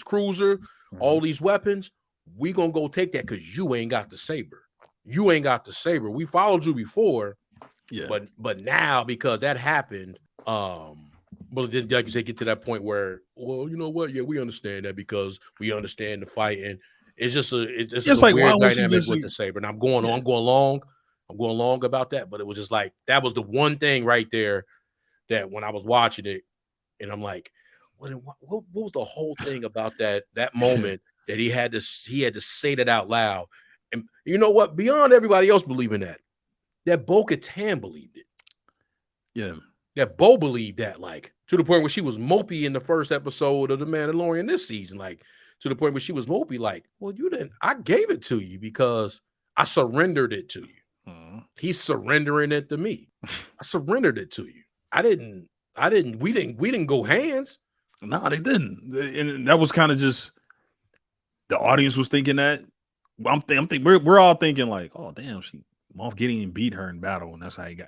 cruiser, all these weapons, we gonna go take that because you ain't got the saber. You ain't got the saber. We followed you before, but now because that happened, but then like you say, get to that point where, well, you know what? Yeah, we understand that because we understand the fight, and it's just a like, weird dynamic with the saber. And I'm going long about that, but it was just like that was the one thing right there that when I was watching it, and I'm like, what was the whole thing about that moment that he had to say that out loud? And you know what? Beyond everybody else believing that Bo-Katan believed it. Yeah. That Bo believed that, like, to the point where she was mopey in the first episode of The Mandalorian this season, like, to the point where she was mopey, like, well, you didn't, I gave it to you because I surrendered it to you. He's surrendering it to me. I surrendered it to you. We didn't go hands. No, they didn't. And that was kind of just the audience was thinking that. I'm thinking we're all thinking like, oh damn, Moff Gideon beat her in battle, and that's how he got.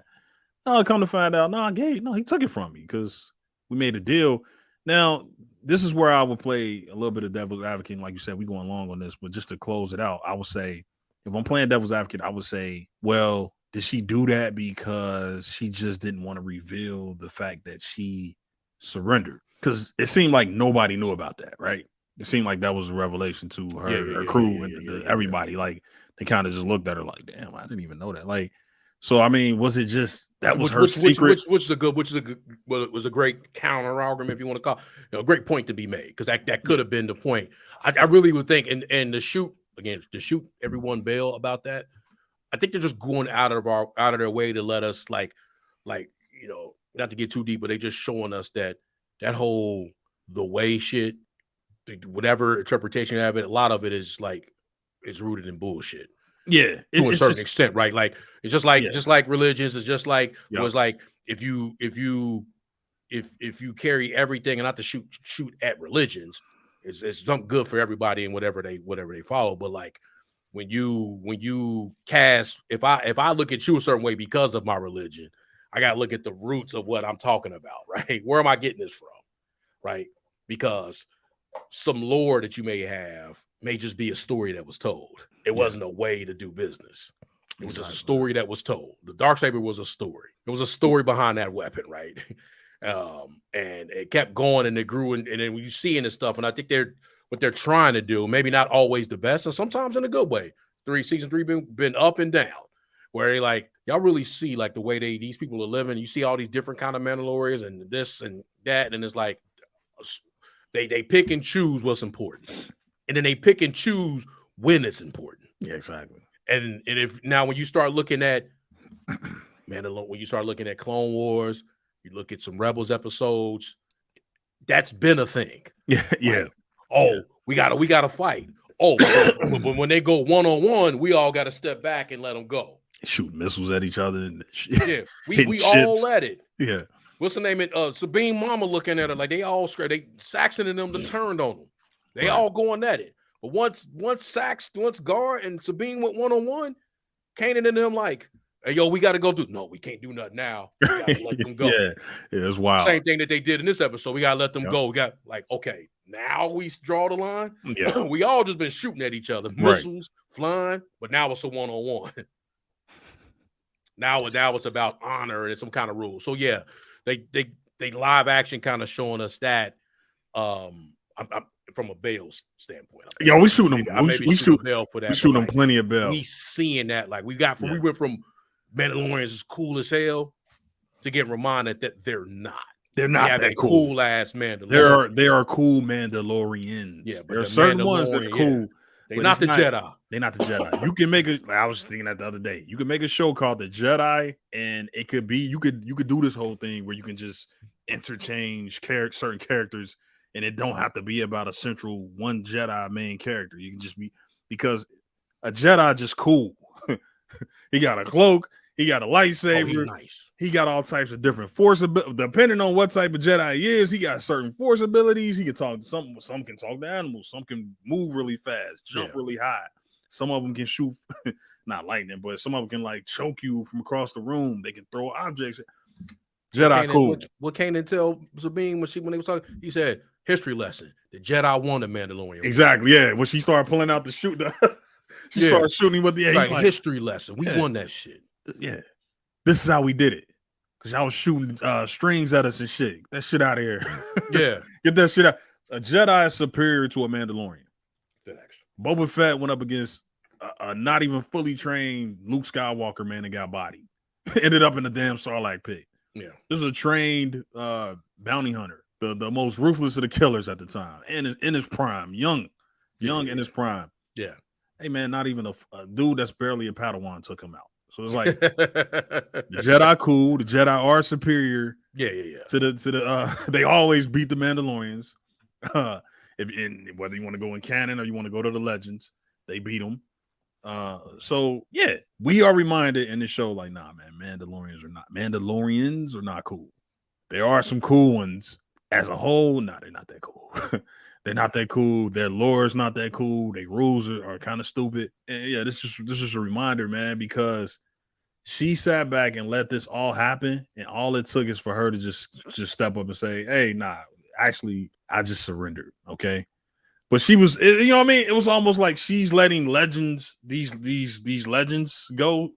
No, come to find out, he took it from me because we made a deal. Now, this is where I would play a little bit of devil's advocate. And like you said, we're going long on this, but just to close it out, I would say, if I'm playing devil's advocate, I would say, well, did she do that because she just didn't want to reveal the fact that she surrendered? Because it seemed like nobody knew about that, right? It seemed like that was a revelation to her crew and everybody. Like, they kind of just looked at her like, damn, I didn't even know that. Like, so I mean, was it just that was her secret? Which was a great counter argument, if you want to call it, a great point to be made, because that could have been the point. I really would think, and to shoot everyone bail about that, I think they're just going out of their way to let us like not to get too deep, but they just showing us that whole the way shit, whatever interpretation you have it, a lot of it is like it's rooted in bullshit. Yeah, to a certain extent, right? Like it's just like religions. It's just like it was like if you carry everything, and not to shoot at religions, it's something good for everybody and whatever they follow. But like when you cast, if I look at you a certain way because of my religion, I gotta look at the roots of what I'm talking about, right? Where am I getting this from, right? Because some lore that you may have may just be a story that was told. It wasn't a way to do business. It was just a story that was told. The Darksaber was a story. It was a story behind that weapon, right? And it kept going, and it grew, and then when you see in this stuff, and I think what they're trying to do, maybe not always the best, and sometimes in a good way. Season 3 been up and down, where they like y'all really see like the way these people are living. You see all these different kind of Mandalorians and this and that, and it's like they pick and choose what's important, and then they pick and choose when it's important. Yeah, exactly. And if now when you start looking at when you start looking at Clone Wars, you look at some Rebels episodes, that's been a thing. Yeah. Like, we gotta fight. But when they go one-on-one, we all got to step back and let them go. Shoot missiles at each other. And we all let it. Yeah. What's the name? Sabine Mama looking at her like they all scared. Saxon and them turned on them. They all going at it. But once Gar and Sabine went one-on-one, Kanan and them like, hey, yo, we got to go do. No, we can't do nothing now. We got to let them go. Yeah, it's wild. Same thing that they did in this episode. We got to let them go. We got like, okay, now we draw the line. Yeah. We all just been shooting at each other, missiles flying, but now it's a one-on-one. Now it's about honor and some kind of rule. So yeah, they live action kind of showing us that. I'm from a Bale standpoint. Yo, we shooting them. I maybe shoot a Bale for that. We shooting them like, plenty of Bale. We seeing that like we went from Mandalorians is cool as hell to get reminded that they're not. They're not that cool ass Mandalorian. They are cool Mandalorians. Yeah, but there are certain ones that are cool. They're not the Jedi. They're not the Jedi. You can make I was thinking that the other day. You can make a show called The Jedi, and it could be you could do this whole thing where you can just interchange certain characters, and it don't have to be about a central one Jedi main character. You can just be because a Jedi just cool. He got a cloak. He got a lightsaber. Nice. He got all types of different force abilities. Depending on what type of Jedi he is, he got certain force abilities. He can talk to some can talk to animals. Some can move really fast, jump really high. Some of them can shoot, not lightning, but some of them can like choke you from across the room. They can throw objects. Jedi cool. What Kanan tell Sabine when they was talking? He said, history lesson. The Jedi won the Mandalorian. Exactly, yeah. When she started pulling out the shoot, she started shooting with the like history lesson. We won that shit. Yeah, this is how we did it. Because y'all was shooting strings at us and shit. Get that shit out of here. Yeah. Get that shit out. A Jedi is superior to a Mandalorian. Boba Fett went up against a not even fully trained Luke Skywalker, man, and got bodied. Ended up in the damn Sarlacc pit. Yeah. This is a trained bounty hunter. The most ruthless of the killers at the time. And in his prime. Young in his prime. Yeah. Hey, man, not even a dude that's barely a Padawan took him out. So it's like the Jedi cool, the Jedi are superior. Yeah. To the they always beat the Mandalorians. Whether you want to go in canon or you want to go to the legends, they beat them. So yeah, we are reminded in the show, like, nah, man, Mandalorians are not cool. There are some cool ones. As a whole, they're not that cool. They're not that cool. Their lore is not that cool. Their rules are kind of stupid. And yeah, this is a reminder, man, because she sat back and let this all happen, and all it took is for her to just step up and say, "Hey, nah, actually, I just surrendered." Okay, but she was, you know what I mean? It was almost like she's letting legends, these legends go.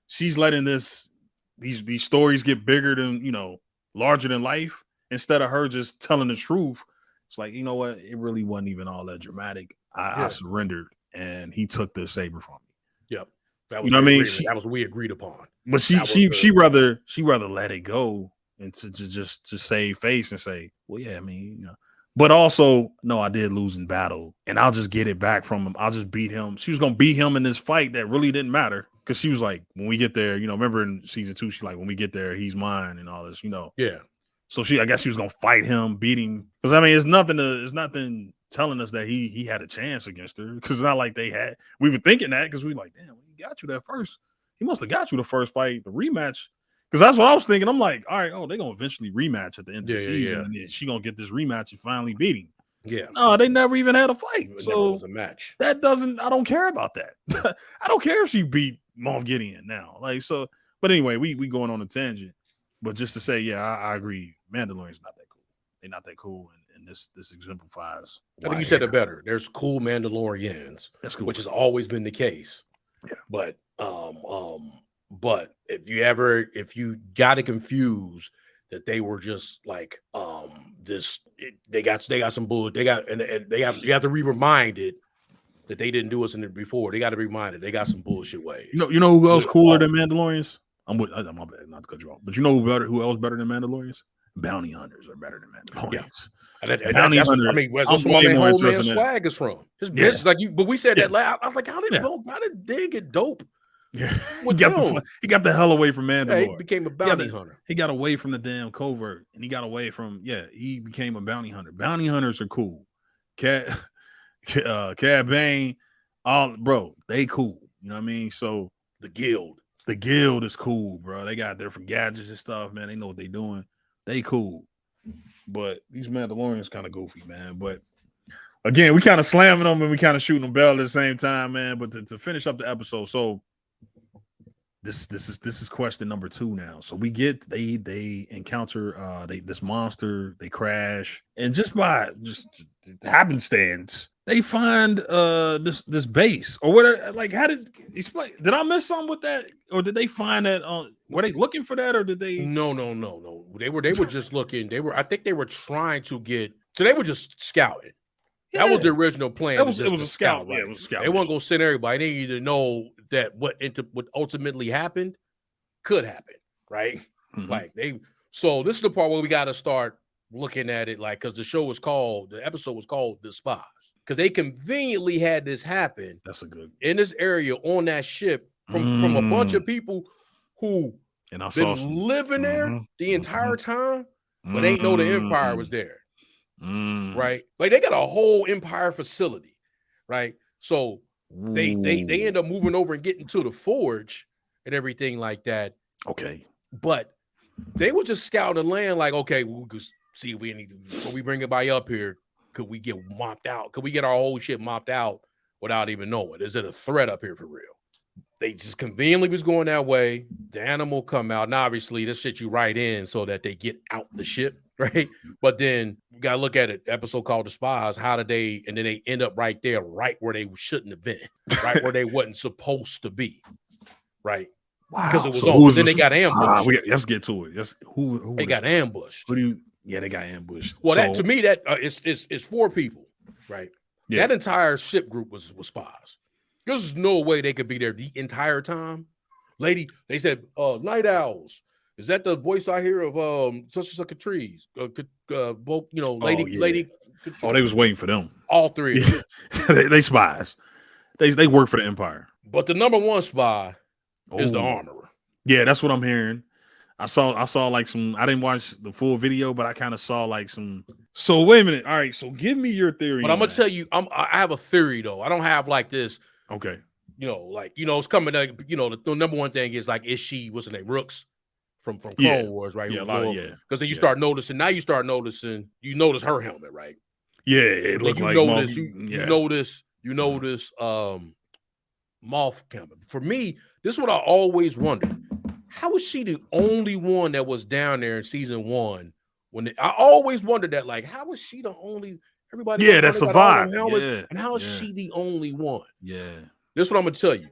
She's letting these stories get bigger than larger than life, instead of her just telling the truth. It's like, you know what? It really wasn't even all that dramatic. I surrendered, and he took the saber from me. Yep, that was that was we agreed upon. But she rather let it go and to just save face and say, well, yeah, I mean, But also, no, I did lose in battle, and I'll just get it back from him. I'll just beat him. She was gonna beat him in this fight that really didn't matter, because she was like, when we get there, remember in season 2, she's like, when we get there, he's mine and all this, Yeah. So I guess she was gonna fight him, beat him, because I mean, it's nothing telling us that he had a chance against her, because it's not like they had. We were thinking that because we like, damn, he got you that first. He must have got you the first fight, the rematch, because that's what I was thinking. I'm like, all right, they're gonna eventually rematch at the end of the season, and then she gonna get this rematch and finally beat him. Yeah, no, they never even had a fight. It so never was a match. I don't care about that. I don't care if she beat Moff Gideon now. Like, so, but anyway, we going on a tangent. But just to say, yeah, I agree. Mandalorian's not that cool. They're not that cool, and this exemplifies. I think you said it better. There's cool Mandalorians, that's cool, which has always been the case. Yeah. But if you got it confused that they were just like they got some bull. They got and you have to be reminded that they didn't do us in it before. They got to be reminded they got some bullshit ways. You know who else cooler than Mandalorians? I'm my bad, not to cut you off, but you know who else better than Mandalorians? Bounty hunters are better than Mandalorians. Yeah. Bounty hunters. I mean, that's where my whole man swag is from. His business, but we said that loud. I was like, how did they get dope? Yeah, he got the hell away from Mandalore. Yeah, he became a bounty hunter. He got away from the damn covert, and he got away from he became a bounty hunter. Bounty hunters are cool. Cad Bane, they cool. You know what I mean? So the guild is cool, bro. They got different gadgets and stuff, man. They know what they doing. They cool. But these Mandalorians kind of goofy, man. But again, we kind of slamming them and we kind of shooting them bell at the same time, man. But to finish up the episode, so this is question number 2 now. So we get they encounter this monster, they crash, and just happenstance, they find this base or whatever. Like, how did explain? Did I miss something with that, or did they find that? Were they looking for that, or did they? No. They were just looking. I think they were trying to get. So they were just scouting. Yeah. That was the original plan. It was a scout. Right? Yeah, it was a scout. They weren't gonna send everybody. They needed to know that what ultimately happened could happen, right? Mm-hmm. Like So this is the part where we got to start looking at it, like, because the episode was called The Spies, because they conveniently had this happen. That's a good in this area on that ship from a bunch of people who been living there the entire time, but they know the Empire was there. Right? Like, they got a whole Empire facility, right? So they end up moving over and getting to the forge and everything like that. Okay. But they were just scouting the land, like, okay, we'll just see if we need to, when we bring everybody up here, could we get mopped out? Could we get our whole shit mopped out without even knowing? Is it a threat up here for real? They just conveniently was going that way. The animal come out. Now, obviously, this shit you right in so that they get out the ship, right? But then you got to look at it. Episode called The Spies. How did they, and then they end up right there, right where they shouldn't have been, right where they wasn't supposed to be, right? Wow. Because it was on. Then they got ambushed. Let's get to it. Who they got ambushed. Yeah, they got ambushed. Well, that to me, that it's 4 people, right? Yeah. That entire ship group was spies. There's no way they could be there the entire time. Lady, they said, night owls. Is that the voice I hear of such and such trees? Lady. Oh, they was waiting for them. All 3 of them. they spies. They work for the Empire. But the number 1 spy is the armorer. Yeah, that's what I'm hearing. I saw like some. I didn't watch the full video, but I kind of saw like some. So wait a minute. All right, so give me your theory. But I'm gonna tell you, I have a theory though. I don't have like this. Okay. It's coming. The number 1 thing is like, is she? What's her name? Rooks from Clone Wars, right? Yeah, Because then you start noticing. Now you start noticing. You notice her helmet, right? Yeah, it looked like notice. You notice. Moff helmet. For me, this is what I always wondered. How was she the only one that was down there in season 1? I always wondered that, like, how was she the only everybody? Yeah, that survived. And how is she the only one? Yeah, this is what I'm gonna tell you.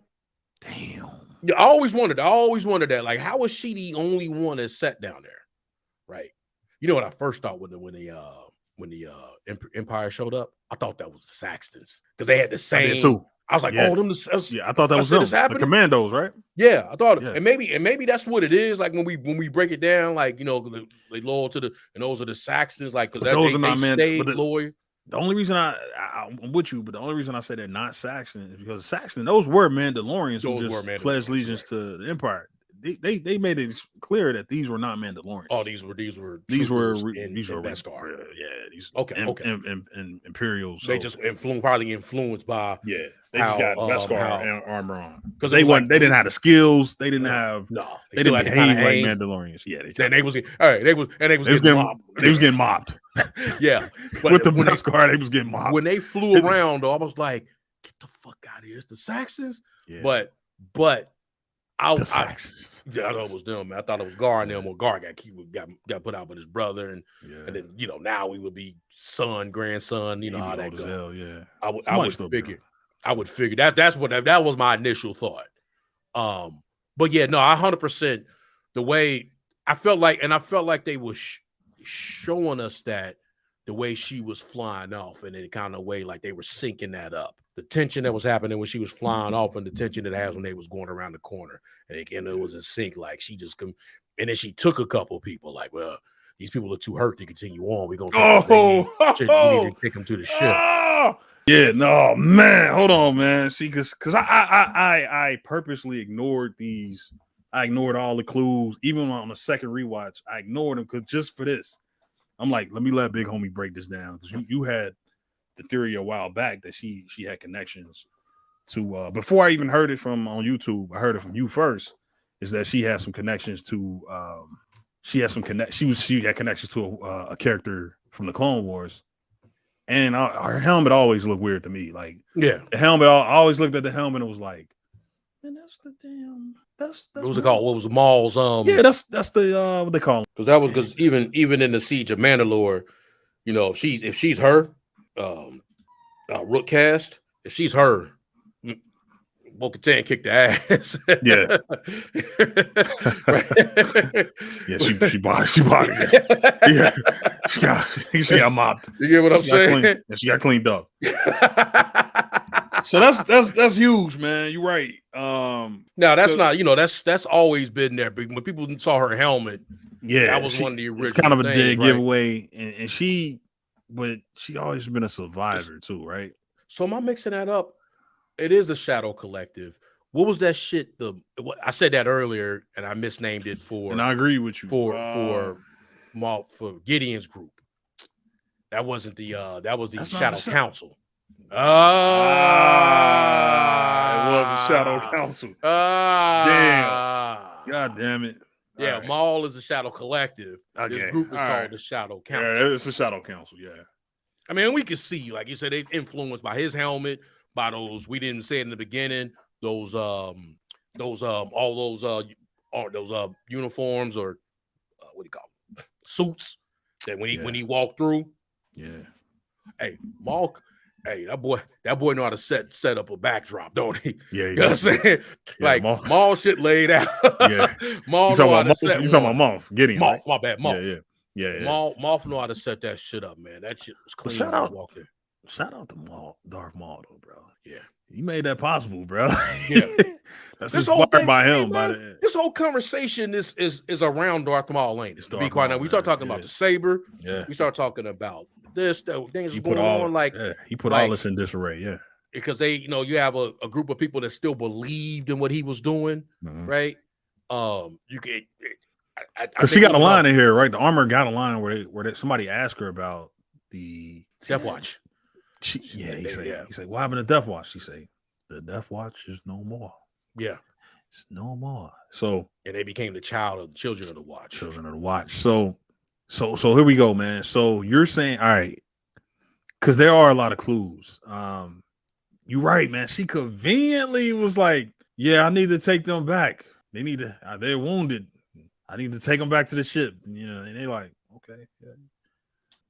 Damn. Yeah, I always wondered that. Like, how was she the only one that sat down there? Right. You know what I first thought when the Empire showed up? I thought that was the Saxtons, because they had the same. I did too. I was like, I thought that was them. The commandos, right? Yeah, I thought, and maybe that's what it is. Like when we break it down, like, they loyal to and those are the Saxons, like, because those are not loyal. The only reason I'm with you, but the only reason I say they're not Saxon is because Saxon, those were Mandalorians who just pledged allegiance to the Empire. They made it clear that these were not Mandalorians. Oh, these were Beskar. These Imperials. They just probably influenced by they just got Beskar armor on because they didn't have the skills. They didn't have they didn't behave like Mandalorians. Yeah, they was getting mopped. Yeah, but with the Beskar, they was getting mopped. When they flew around, though, I was like, "Get the fuck out of here!" It's the Saxons. Yeah. But I know it was them, man. I thought it was Gar and them. Well, Gar got put out with his brother, and then now we would be son, grandson. How that goes. Yeah, I would figure that was my initial thought. But yeah, no, 100%. The way I felt like they were showing us that the way she was flying off, and in kind of way like they were syncing that up. The tension that was happening when she was flying off, and the tension that has when they was going around the corner, and it was in sync. Like she just and then she took a couple of people. Like, well, these people are too hurt to continue on. We're gonna we need to take them to the ship. Yeah, no, man. Hold on, man. See, because I purposely ignored these. I ignored all the clues, even on the second rewatch. I ignored them because just for this, I'm like, let me let Big Homie break this down, because you had the theory a while back that she had connections to before I even heard it from on YouTube. I heard it from you first. Is that she had some connections to she had connections to a character from the Clone Wars, and her helmet always looked weird to me. Like, yeah, the helmet. I always looked at the helmet and was like, Man, that's the damn. That's What was it called? What was the Maul's? Yeah, that's the what they call because that was because even in the Siege of Mandalore, you know, if she's her, Rook cast, if she's her, Bo-Katan kicked the ass. Yeah. Yeah, she bought it. Yeah. She got mopped. You get what I'm saying? She got cleaned up. So that's huge, man. You're right. Now that's not, you know, that's always been there. But when people saw her helmet, yeah, that was one of the original. It's kind of a things, dead right? giveaway, and she always been a survivor too, right? So am I mixing that up? It is the Shadow Collective. What was that shit? I said that earlier, and I misnamed it for. And I agree with you for Gideon's group. That wasn't the that was the Shadow Council. It was a Shadow Council. Damn. God damn it. Yeah, right. Maul is the Shadow Collective. Okay. This group is called the Shadow Council. Yeah, it's the Shadow Council, yeah. I mean, we could see, like you said, they influenced by his helmet, by those, we didn't say it in the beginning, those uniforms or what do you call them? Suits that when he walked through. Yeah. Hey, Maul. Hey, that boy know how to set up a backdrop, don't he? Yeah, you know what I'm saying? Yeah, like Maul shit laid out. Yeah, Maul know how to set. You talking about Moff? Gideon? Moff, right? My bad, Moff. Yeah. Moff know how to set that shit up, man. That shit was clean. Shout out to Maul, Darth Maul, though, bro. Yeah, he made that possible, bro. Yeah, that's inspired by him. This whole conversation is around Darth Maul, ain't it? To be quite honest, we start talking about the saber. Yeah, we start talking about this, things going on. Like he put all this in disarray. Yeah, because they, you know, you have a group of people that still believed in what he was doing, right? You could, because she got a line in here, right? The armor got a line where somebody asked her about the Death Watch. He said, "What happened to Death Watch?" She say, "The Death Watch is no more." Yeah, it's no more. So, and they became the children of the Watch. Children of the Watch. So here we go, man. So you're saying, all right, because there are a lot of clues. You're right, man. She conveniently was like, "Yeah, I need to take them back. They're wounded. I need to take them back to the ship." You know, and they like, okay. Yeah.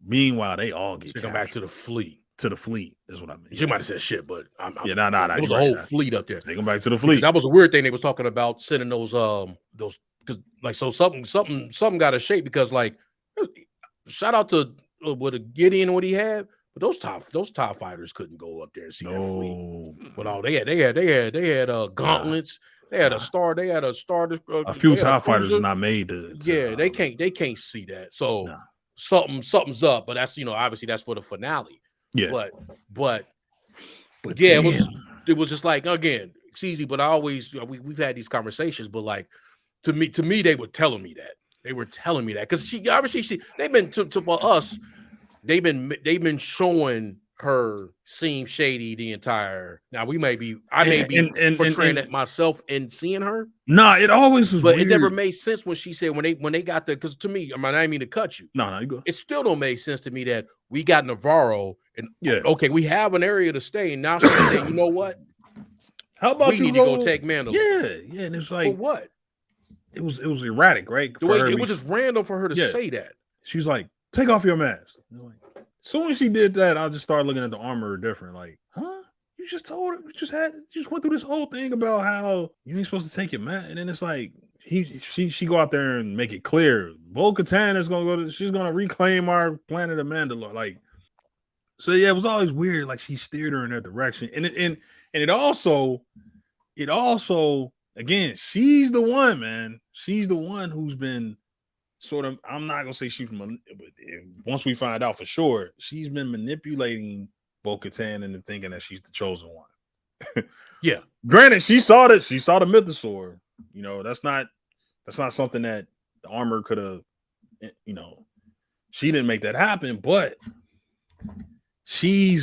Meanwhile, they all get come back to the fleet. To the fleet is what I mean. She might have said shit, but There was a whole fleet up there. Take them back to the fleet. That was a weird thing they was talking about, sending those because like, so something got a shape, because like, shout out to what a Gideon and what he had, but those TIE fighters couldn't go up there and see that fleet. But they had gauntlets. They had a star. They had a star. A few TIE fighters are not made to they can't see that. So something's up. But that's, you know, obviously that's for the finale. Yeah, but yeah, it was just like, again, it's easy. But I always, we've had these conversations. But like, to me, they were telling me that. They were telling me that because they've been for us. They've been showing her seem shady the entire. Now I may be portraying it myself and seeing her. Nah, it always was, but weird. It never made sense when she said when they got the, because to me, I didn't mean to cut you. No, you go. It still don't make sense to me that we got Navarro and okay, we have an area to stay, and now she's saying, you know what? How about we need to go take Mandalore? Yeah, and it's like, for what? It was erratic, right? The way it was just random for her to say that. She's like, take off your mask. Like, as soon as she did that, I just started looking at the armor different. Like, huh? You just told her, you just went through this whole thing about how you ain't supposed to take your mask, and then it's like she go out there and make it clear. Bo-Katan is gonna she's gonna reclaim our planet of Mandalore. Like, so yeah, it was always weird. Like, she steered her in that direction, and it also again, she's the one, man. She's the one who's been sort of, I'm not gonna say but once we find out for sure, she's been manipulating Bo-Katan into thinking that she's the chosen one. Yeah. Granted, she saw the mythosaur. You know, that's not something that the armor could have, you know, she didn't make that happen, but she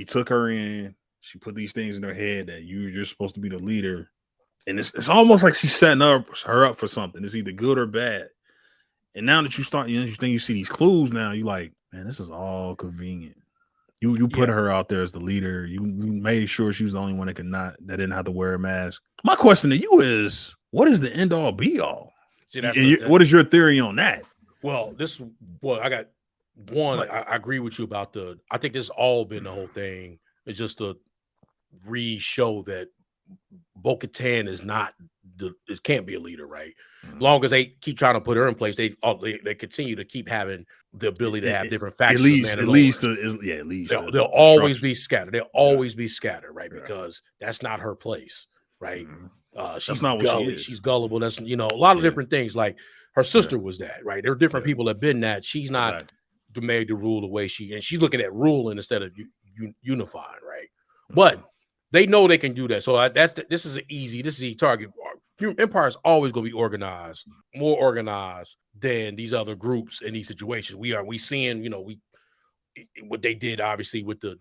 took her in, she put these things in her head that you're supposed to be the leader. And it's almost like she's setting her up for something. It's either good or bad. And now that you start, you see these clues now, you're like, man, this is all convenient. You put her out there as the leader. You made sure she was the only one that didn't have to wear a mask. My question to you is, what is the end all be all? What is your theory on that? Well, I got one. I agree with you about I think this has all been the whole thing. It's just to re-show that Bo-Katan is not it can't be a leader, right? Long as they keep trying to put her in place, they continue to keep having the ability to have different factions. It leads to they'll always be scattered. They'll always be scattered, right? Yeah. Because that's not her place, right? She's not gullible. She's gullible. That's a lot of different things. Like her sister was that, right? There are different people that have been that. She's not made to rule the way she's looking at ruling instead of unifying, right? But they know they can do that. So this is an easy target. Empire is always going to be more organized than these other groups in these situations. We seeing, what they did obviously with the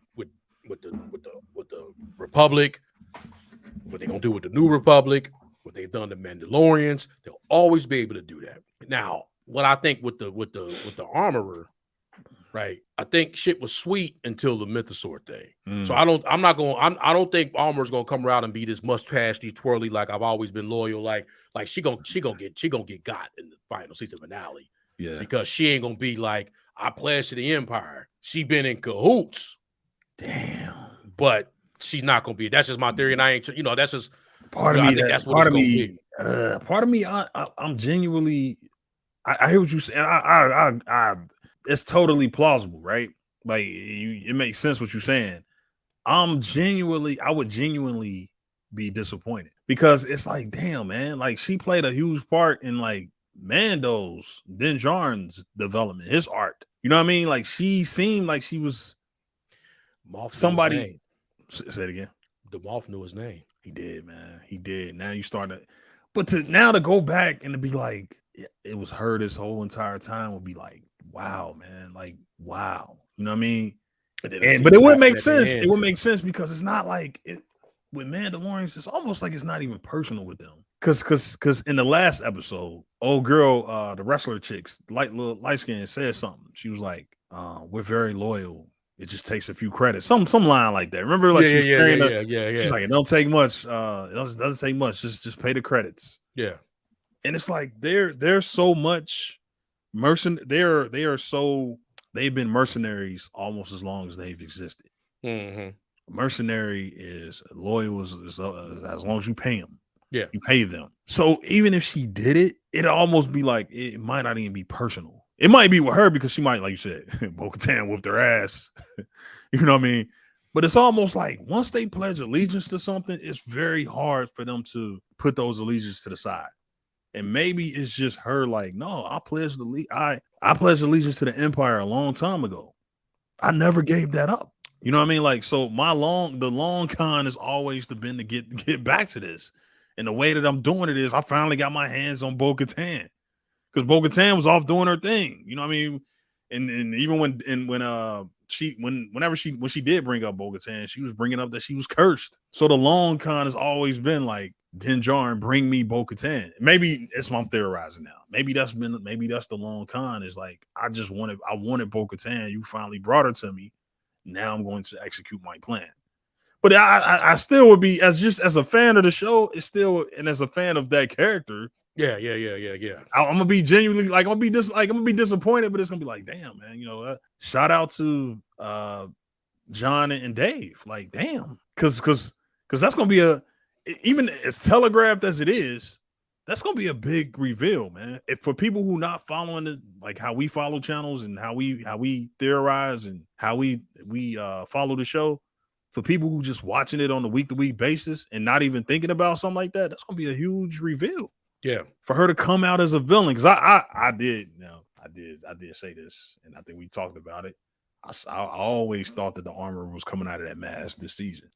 Republic, what they're gonna do with the New Republic, what they've done to Mandalorians. They'll always be able to do that. Now, what I think with the armorer, right? I think shit was sweet until the Mythosaur thing. So I don't think Armor's gonna come around and be this mustache-y, twirly like I've always been loyal. Like she gonna get got in the final season finale. Yeah, because she ain't gonna be like, I pledge to the Empire. She been in cahoots. Damn. But she's not gonna be. That's just my theory, and I ain't. That's just part of me. That's what it's gonna be. Part of me. I'm genuinely. I hear what you say. It's totally plausible, right? Like it makes sense what you're saying. I would genuinely be disappointed because it's like, damn, man, like she played a huge part in like Mando's Din Djarin's development, his arc. You know what I mean? Like she seemed like she was somebody. Say it again. The Moff knew his name. He did, man. He did. Now you start to, but to go back and to be like, it was her this whole entire time would be like, wow, man, like, wow. You know what I mean? But it would make sense. It would make sense because it's not like with Mandalorians, it's almost like it's not even personal with them. Cause in the last episode, old girl, the wrestler chicks, light skin said something. She was like, we're very loyal. It just takes a few credits. Some line like that. Remember, like she's like, it don't take much. It doesn't take much. Just pay the credits. Yeah. And it's like they're so much they've been mercenaries almost as long as they've existed. Mm-hmm. Mercenary is loyal as long as you pay them. Yeah, you pay them. So even if she did it, it'd almost be like it might not even be personal. It might be with her because she might, like you said, Bo-Katan whooped her ass. You know what I mean? But it's almost like once they pledge allegiance to something, it's very hard for them to put those allegiances to the side. And maybe it's just her like, no, I pledged allegiance to the Empire a long time ago. I never gave that up. You know what I mean? Like, so the long con has always been to get back to this. And the way that I'm doing it is I finally got my hands on Bo-Katan. Because Bo-Katan was off doing her thing. You know what I mean? And even when she did bring up Bo-Katan, she was bringing up that she was cursed. So the long con has always been like, Din Djarin, bring me Bo-Katan. Maybe it's I'm theorizing now. Maybe that's the long con is like I wanted Bo-Katan. You finally brought her to me. Now I'm going to execute my plan. But I still would be as a fan of the show. It's still and as a fan of that character. Yeah. I'm gonna be genuinely like I'm gonna be disappointed, but it's gonna be like, damn, man. Shout out to John and Dave. Like, damn, because that's gonna be even as telegraphed as it is, that's gonna be a big reveal, man. If for people who not following it, like how we follow channels and how we theorize and how we follow the show, for people who just watching it on a week-to-week basis and not even thinking about something like that, that's gonna be a huge reveal. Yeah, for her to come out as a villain, because I did say this, and I think we talked about it. I always thought that the armor was coming out of that mask this season.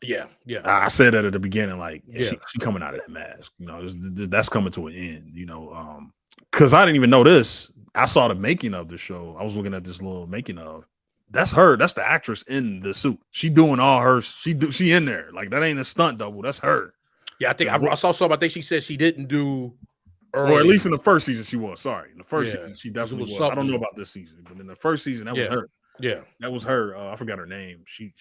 Yeah. I said that at the beginning, like she coming out of that mask. That's coming to an end. Because I didn't even know this. I saw the making of the show. I was looking at this little making of. That's her. That's the actress in the suit. She doing all her. She in there. Like that ain't a stunt double. That's her. Yeah, I think I saw something. I think she said she didn't do. Or at least in the first season, she was. Sorry, in the first season, she definitely was. I don't know about this season, but in the first season, that was her. Yeah, That was her. I forgot her name. She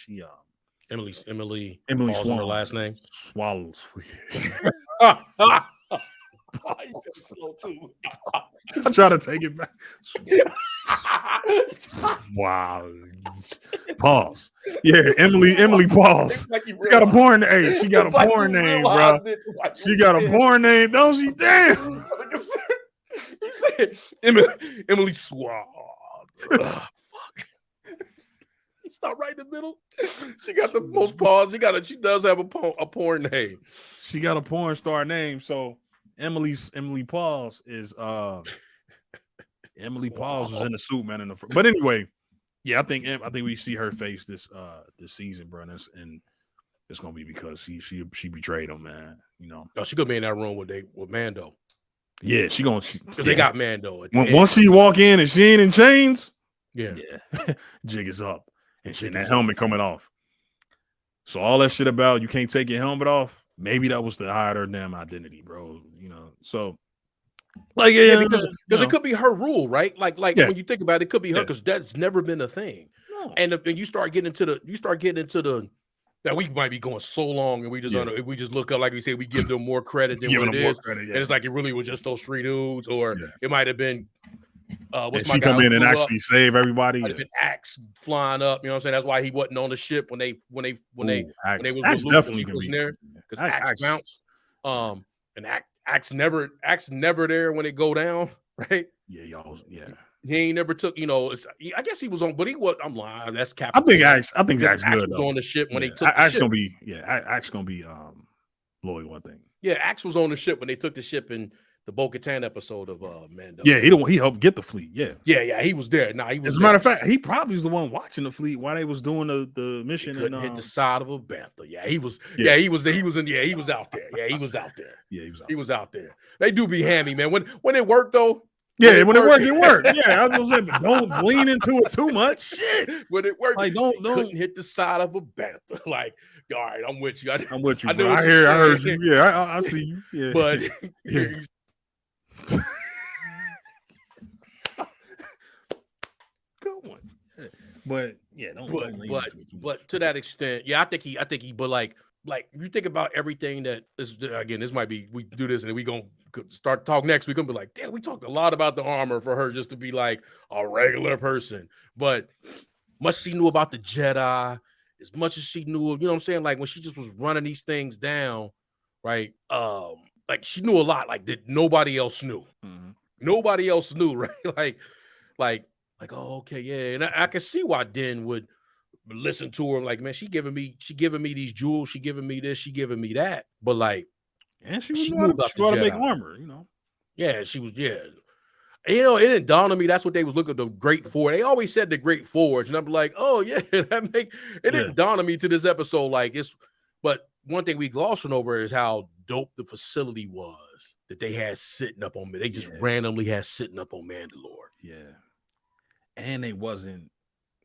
Emily Emily Paul's on her Swan. last name. Swallows. Slow too. I try to take it back. Wow. Pause. Yeah, Emily Pause. Like She got a porn name. Hey, she got a porn name, bro. She got a porn name, don't she? Damn. He said Emily Swan. Fuck. Stop right in the middle. She got the most pause. She does have a porn name. She got a porn star name. So Emily Pauls is Emily Pauls was in the suit, man. But anyway, yeah, I think we see her face this season, bro, and it's gonna be because she betrayed him, man. You know, Oh, she could be in that room with Mando. Yeah, because they got Mando. Once she walk in and she ain't in chains, yeah, jig is up, and that helmet coming off. So all that shit about you can't take your helmet off, maybe that was to hide her damn identity, bro. You know, so like because it could be her rule, right? Like when you think about it, it could be her because that's never been a thing. No. And if you start getting into the that we might be going so long and we just look up, like we say, we give them more credit than what it is. And it's like it really was just those three dudes, or it might have been what's my guy come in and actually save everybody. Might have been Axe flying up, you know what I'm saying? That's why he wasn't on the ship when they was definitely was there, because Axe bounced. And Axe never there when it go down, right? Yeah, y'all. Yeah, he ain't never took. I guess he was on, but he was. I'm lying. That's Captain. I think Axe good, was on the ship when they took. Axe gonna be Axe gonna be Lloyd. One thing. Yeah, Axe was on the ship when they took the ship in the Bo-Katan episode of Mando. Yeah, he helped get the fleet. Yeah, he was there. Nah, he was. As a matter of fact, he probably was the one watching the fleet while they was doing the mission. He couldn't hit the side of a bantha. Yeah, he was. Yeah, he was out there. Yeah, he was out there. Yeah, he was out there. They do be hammy, man. When it worked though. Yeah, when it worked, it worked. Yeah, I was gonna say, but don't lean into it too much. Shit. When it worked, like don't hit the side of a bantha. Like, all right, I'm with you. I'm with you. I heard you. Yeah, I see you. Yeah, but yeah. Good one. But yeah, but to that extent, yeah, I think he. But like you think about everything that is, again, this might be, we do this and we gonna start talk next. We're gonna be like, damn, we talked a lot about the armor for her just to be like a regular person, but much she knew about the Jedi, as much as she knew, you know what I'm saying? Like when she just was running these things down, right? Like she knew a lot, like that nobody else knew. Mm-hmm. Nobody else knew, right? Like, oh, okay, yeah. And I can see why Den would listen to her, like, man, she giving me these jewels, she giving me this, she giving me that. But like, and she knew about the Jedi. Make armor, you know. Yeah, she was, yeah. And, it didn't dawn on me. That's what they was looking at, the Great Forge. They always said the Great Forge, and I'm like, oh yeah, it didn't dawn on me to this episode. Like but one thing we glossing over is how dope the facility was that they had sitting up on. They just randomly had sitting up on Mandalore. Yeah, and they wasn't,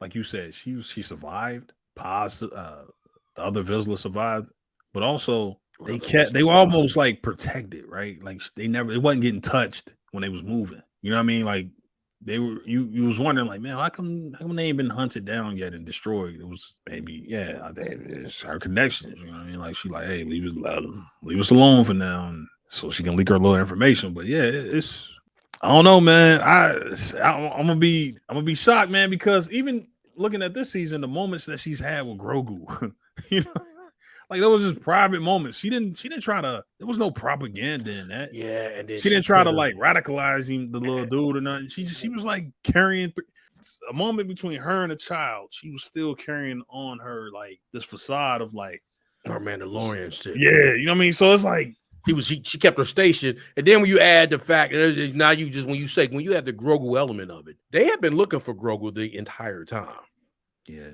like you said, she survived. The other Vizsla survived, but also they were almost like protected, right? Like it wasn't getting touched when they was moving. You know what I mean? Like they were, you was wondering, like, man, how come they ain't been hunted down yet and destroyed? It was maybe, I think it's her connections. You know what I mean? Like she like, hey, leave us alone for now, and so she can leak her little information. But yeah, it's, I don't know, man. I'm gonna be shocked, man, because even looking at this season, the moments that she's had with Grogu, you know, like there was just private moments. She didn't try to. There was no propaganda in that. Yeah, and then she didn't try to like radicalize him, the little dude, or nothing. She was like carrying a moment between her and a child. She was still carrying on her like this facade of like her Mandalorian shit. Yeah, you know what I mean. So it's like. She kept her station, and then when you add the fact, now you just when you have the Grogu element of it, they had been looking for Grogu the entire time. Yeah,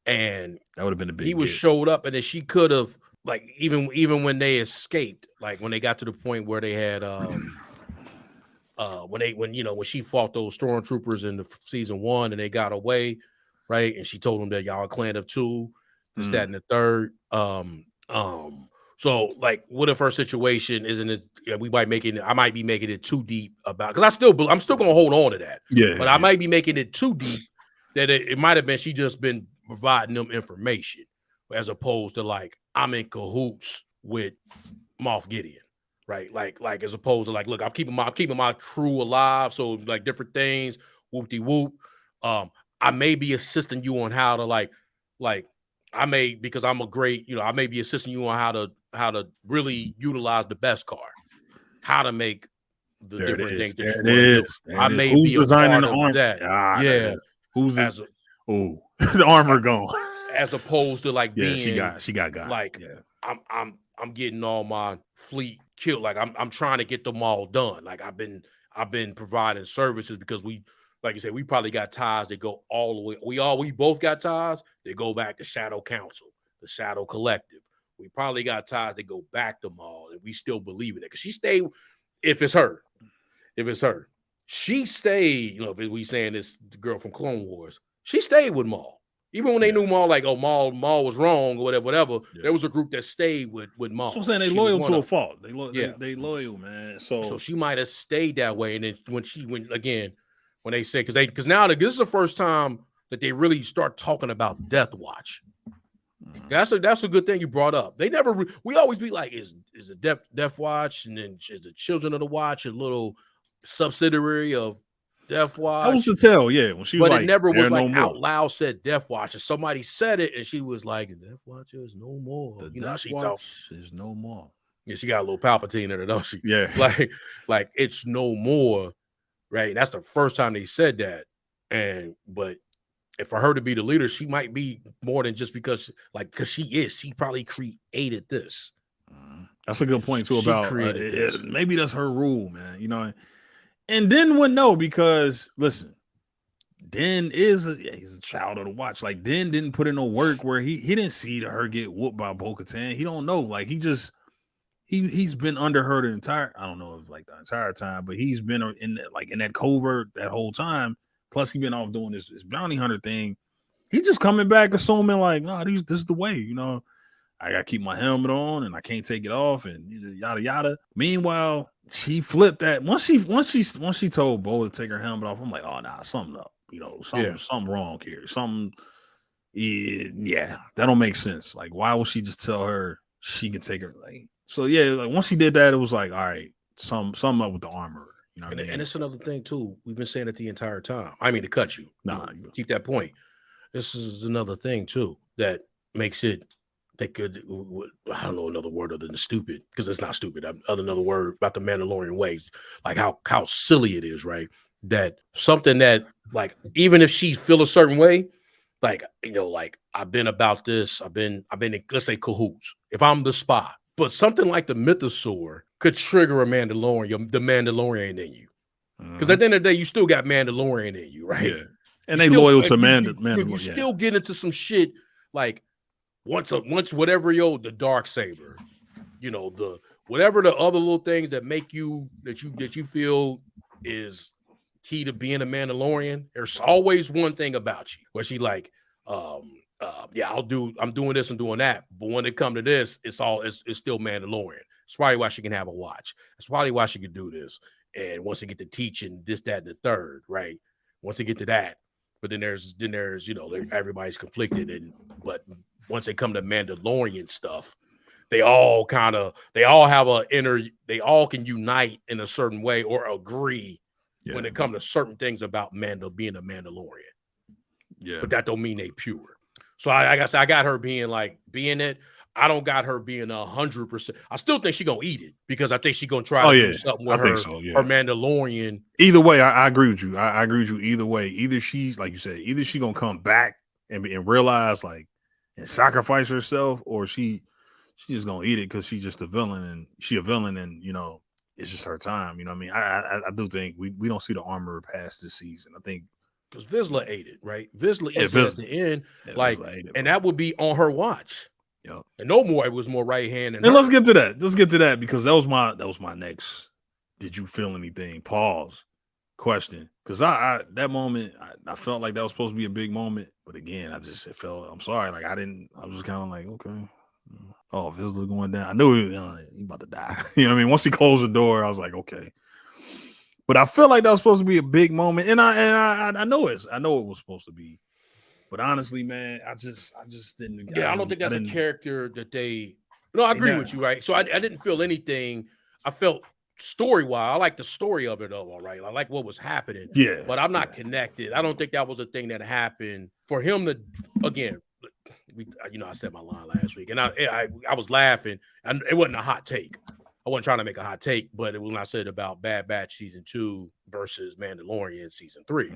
and that would have been a big. He was showed up, and then she could have, like, even when they escaped, like when they got to the point where they had when she fought those stormtroopers in the season 1 and they got away, right? And she told them that y'all a clan of 2, this, that, and the third. So, like, what if her situation isn't as I might be making it too deep about, because I'm still gonna hold on to that. Yeah. But I might be making it too deep that it might have been she just been providing them information as opposed to like I'm in cahoots with Moff Gideon, right? Like as opposed to like, look, I'm keeping my crew alive, so like different things, whoop-de-whoop. I may be assisting you on how to like I may, because I'm a great, I may be assisting you on how to really utilize the best car, how to make the There it different is. things that There you it want to do. is. There I it is. may Who's be a designing part the of armor? that. Ah, there it Yeah. is. Who's As the armor gone. as opposed to like Yeah, being she got like, yeah. I'm getting all my fleet killed. Like I'm trying to get them all done. Like I've been providing services because we, like you said, we probably got ties that go all the way. We both got ties that go back to Shadow Council, the Shadow Collective. We probably got ties that go back to Maul, and we still believe in it. Because she stayed, if it's her, she stayed, if we saying this the girl from Clone Wars, she stayed with Maul. Even when they knew Maul, like, oh, Maul was wrong or whatever. Yeah. There was a group that stayed with Maul. So I'm saying they loyal to a fault. They loyal, man. So she might have stayed that way. And then when they say, because now this is the first time that they really start talking about Death Watch. That's a good thing you brought up. They never we always be like, is a Death Watch, and then is the Children of the Watch a little subsidiary of Death Watch? That was the tell, yeah. When she was but it never was like no out loud said Death Watch, and somebody said it, and she was like, "Death Watch is no more." The Death Watch is no more. Yeah, she got a little Palpatine in her, don't she? Yeah, like it's no more, right? And that's the first time they said that, but. And for her to be the leader, she might be more than just because she probably created this. That's a good point too. About maybe that's her rule, man. And Din wouldn't know because listen, Din he's a child of the Watch. Like Din didn't put in no work where he didn't see her get whooped by Bo-Katan. He don't know. Like he's been under her the entire. I don't know if like the entire time, but he's been in that covert that whole time. Plus, he been off doing this bounty hunter thing. He's just coming back assuming like, nah, this is the way, I gotta keep my helmet on and I can't take it off and yada yada. Meanwhile, she flipped that once she told Bo to take her helmet off. I'm like, oh nah, something up, something wrong here. Something, yeah, that don't make sense. Like, why would she just tell her she can take her? Like, so yeah, like once she did that, it was like, all right, something up with the armor. And it's another thing too. We've been saying it the entire time. I mean to cut you. Keep that point. This is another thing too that makes it. They could. I don't know another word other than stupid, because it's not stupid. Another word about the Mandalorian ways, like how silly it is, right? That something that like even if she feel a certain way, like like I've been about this. I've been in, let's say, cahoots. If I'm the spy, but something like the mythosaur could trigger a Mandalorian, the Mandalorian in you. Because at the end of the day, you still got Mandalorian in you, right? Yeah. And they loyal to Mandalorian. You still get into some shit like once whatever the dark saber, the whatever the other little things that make you that you feel is key to being a Mandalorian. There's always one thing about you where she like, I'm doing this and doing that. But when it comes to this, it's still Mandalorian. It's probably why she can have a watch. It's probably why she can do this. And once they get to teaching this, that, and the third, right? Once they get to that, but then there's everybody's conflicted, but once they come to Mandalorian stuff, they all have they all can unite in a certain way or agree when it comes to certain things about being a Mandalorian. Yeah, but that don't mean they pure. So I guess I got her being it. I don't got her being 100%. I still think she's gonna eat it because I think she's gonna try to do something with her Mandalorian. Either way, I agree with you. I agree with you either way. Either she's like you said, either she's gonna come back and realize and sacrifice herself, or she's just gonna eat it because she's just a villain and it's just her time. You know what I mean? I do think we don't see the armor past this season. I think because Vizsla ate it, right? Vizsla eats it at the end, and that would be on her watch. Yeah, and no more. It was more right hand. And let's get to that. Let's get to that because that was my next. Did you feel anything? Pause. Question. Because I that moment I felt like that was supposed to be a big moment, but again it felt. I'm sorry. Like I was just kind of like okay. Oh, Vizsla going down. I knew he about to die. You know what I mean? Once he closed the door, I was like okay. But I feel like that was supposed to be a big moment, and I know it was supposed to be. But honestly, man, I just didn't. Yeah, I don't think that's a character that they. No, I agree with you, right? So I didn't feel anything. I felt story-wise, I like the story of it all right. I like what was happening. Yeah, but I'm not connected. I don't think that was a thing that happened for him to. Again, I said my line last week, and I was laughing, and it wasn't a hot take. I wasn't trying to make a hot take, but when I said about Bad Batch season 2 versus Mandalorian season 3,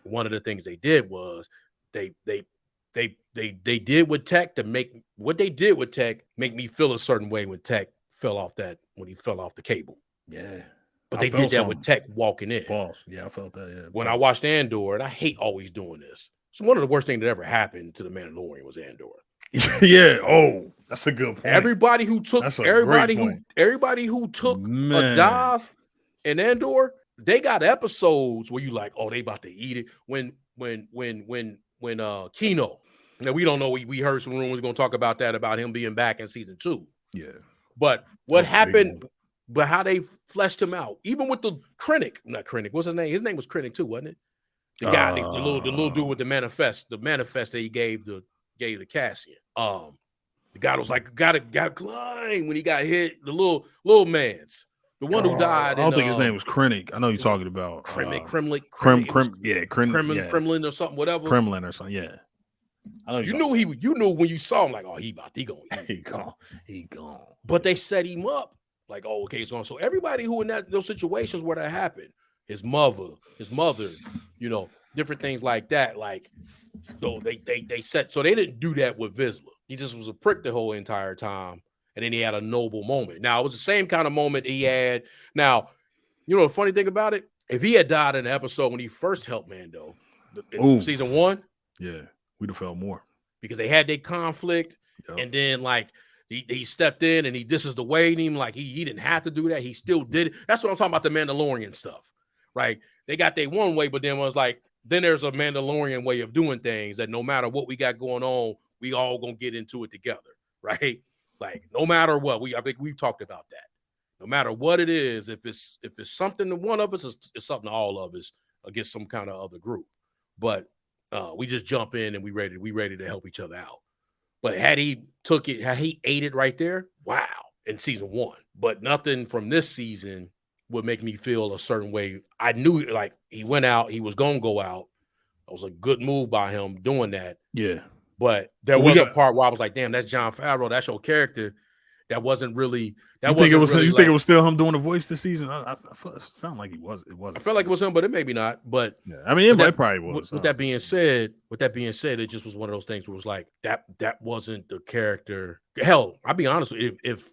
one of the things they did was they did with Tech to make what they did with Tech make me feel a certain way when Tech fell off when he fell off the cable. Yeah. But they did that with Tech walking in. Pause. Yeah, I felt that. Yeah. When I watched Andor, and I hate always doing this. So one of the worst things that ever happened to the Mandalorian was Andor. Yeah. Oh, that's a good point. Everybody who took everybody who took a dive in Andor, they got episodes where you like, oh, they about to eat it. When Kino, now we don't know. We heard some rumors going to talk about that about him being back in season 2. Yeah. But what happened? But how they fleshed him out, even with the Krennic, not Krennic, what's his name? His name was Krennic too, wasn't it? The guy, the little dude with the manifest that he gave the Cassian. The guy was like, got climb when he got hit. The little man's the one who died. I don't think his name was Krennic. I know you're talking about Kremlin or something, whatever. Kremlin or something, yeah. I know you knew when you saw him, like, oh, he gone. He gone. But they set him up. Like, oh, okay, so everybody who in those situations where that happened, his mother, different things like that. Like, though they set, so they didn't do that with Vizsla. He just was a prick the whole entire time, and then he had a noble moment. Now it was the same kind of moment he had. Now, the funny thing about it, if he had died in the episode when he first helped Mando, in season 1, yeah, we'd have felt more because they had their conflict, and then like. He stepped in and this is the way him. Like he didn't have to do that. He still did it. That's what I'm talking about, the Mandalorian stuff, right? They got their one way, but then was like, then there's a Mandalorian way of doing things that no matter what we got going on, we all gonna get into it together, right? Like no matter what, I think we've talked about that. No matter what it is, if it's something to one of us, it's something to all of us against some kind of other group. But we just jump in and we ready to help each other out. But had he ate it right there, wow, in season 1. But nothing from this season would make me feel a certain way. I knew, like, he went out, he was going to go out. It was a good move by him doing that. Yeah. But there was a part where I was like, damn, that's Jon Favreau. That's your character. That wasn't really. You think it was still him doing the voice this season? I sound like it wasn't. I felt like it was him, but it maybe not. But yeah, I mean, it probably was. With that being said, it just was one of those things where it was like that wasn't the character. Hell, I'll be honest with you, if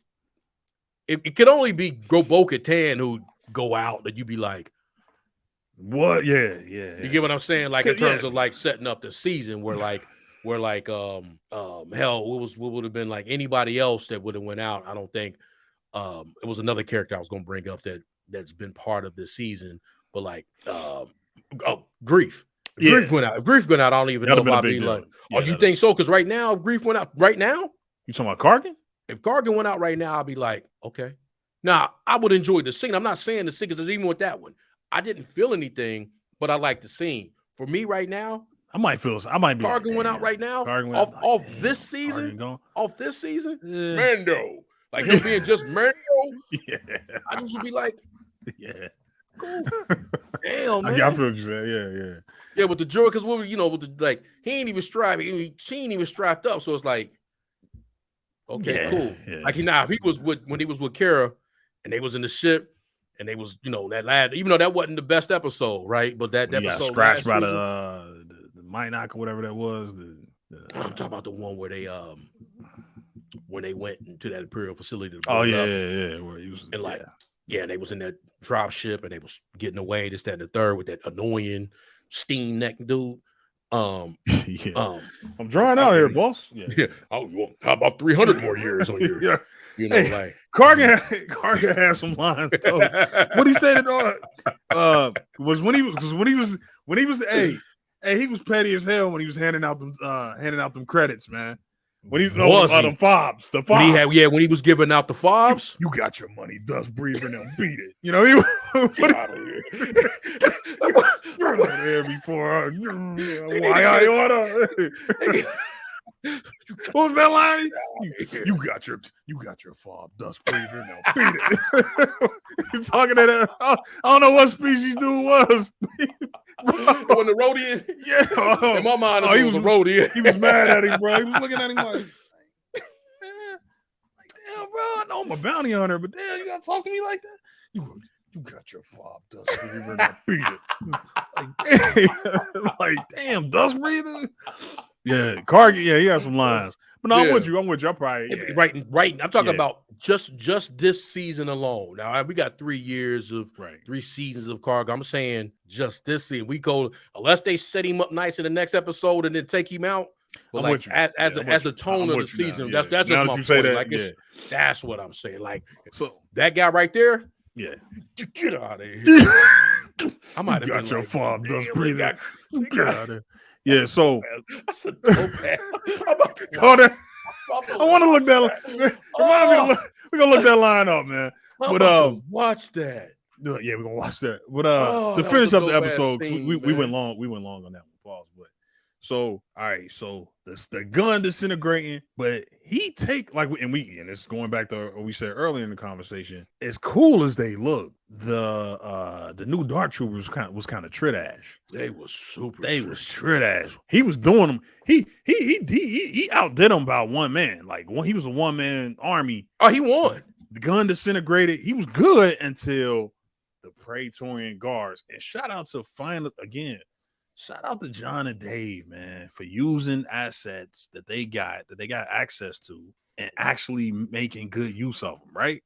it could only be Bo-Katan who go out, that you'd be like, what? Yeah. You get what I'm saying? Like in terms of like setting up the season where hell, what would have been like anybody else that would have went out. I don't think it was another character I was going to bring up that's been part of this season, but like Grief. Grief went out. If Grief went out, I don't even know if I'd be like, you think so? Because right now, Grief went out right now. You talking about Kargan? If Kargan went out right now, I'd be like, okay. Now I would enjoy the scene. I'm not saying the scene because even with that one, I didn't feel anything, but I like the scene. For me right now, I might be. Kargan went out right now. Off this season. Mando. Like him being just Mando. Yeah. I just would be like, yeah. Cool. Damn, man. I feel what you're saying. Yeah. Yeah, with the Jordan, because he ain't even strapped. She ain't even strapped up. So it's like, okay, cool. Yeah. Like if he was when he was with Kara and they was in the ship. And they was, that lad, even though that wasn't the best episode, right? But that episode got scratched by the Minoc or whatever that was. I'm talking about the one where they when they went into that Imperial facility. Yeah. Where he was, and and they was in that drop ship and they was getting away. This, that, and the third with that annoying steam neck dude. I'm drawing out here, boss. Yeah. Oh, well, how about 300 more years on your? Yeah. Like Kargan has some lines. What he said was when he was he was petty as hell when he was handing out them credits, man. When he's Was the he? fobs, the When fobs. when he was giving out the fobs. You got your money, dust breathing and beat it. You know, he Get out of here. Get out of here before why I order. What was that line? You got your fob, dust breathing, now beat it. You're talking to that. I don't know what species dude was. When the Rhodian, in my mind, he was a Rhodian. He was mad at him, bro. He was looking at him like, damn, bro, I know I'm a bounty hunter, but damn, you gotta talk to me like that. You got your fob, dust breather, now beat it. Like damn, dust breather. Yeah, Cargill. Yeah, he got some lines. But no, I'm with you. I'm probably right. I'm talking about just this season alone. Now we got 3 years of 3 seasons of Cargill. I'm saying just this season. We go unless they set him up nice in the next episode and then take him out. But I'm with you. As the tone of the season, that's just my point. That, that's what I'm saying. Like so that guy right there. Yeah, get out of here. I might have got your fob, dust breather. Get out of there. Yeah, so that's a dope ass. I want to look that. Remind me, we're gonna look that line up, man. But watch that. Yeah, we're gonna watch that. But to finish up the episode, we went long. We went long on that one. Pause. But so all right, so the gun disintegrating, but he take and it's going back to what we said earlier in the conversation. As cool as they look, the new Dark Troopers was kind of tridash. They was super. They was tridash. He was doing them. He outdid them by one man. Like he was a one man army. Oh, he won. The gun disintegrated. He was good until the Praetorian Guards. And shout out to John and Dave, man, for using assets that they got access to and actually making good use of them, right?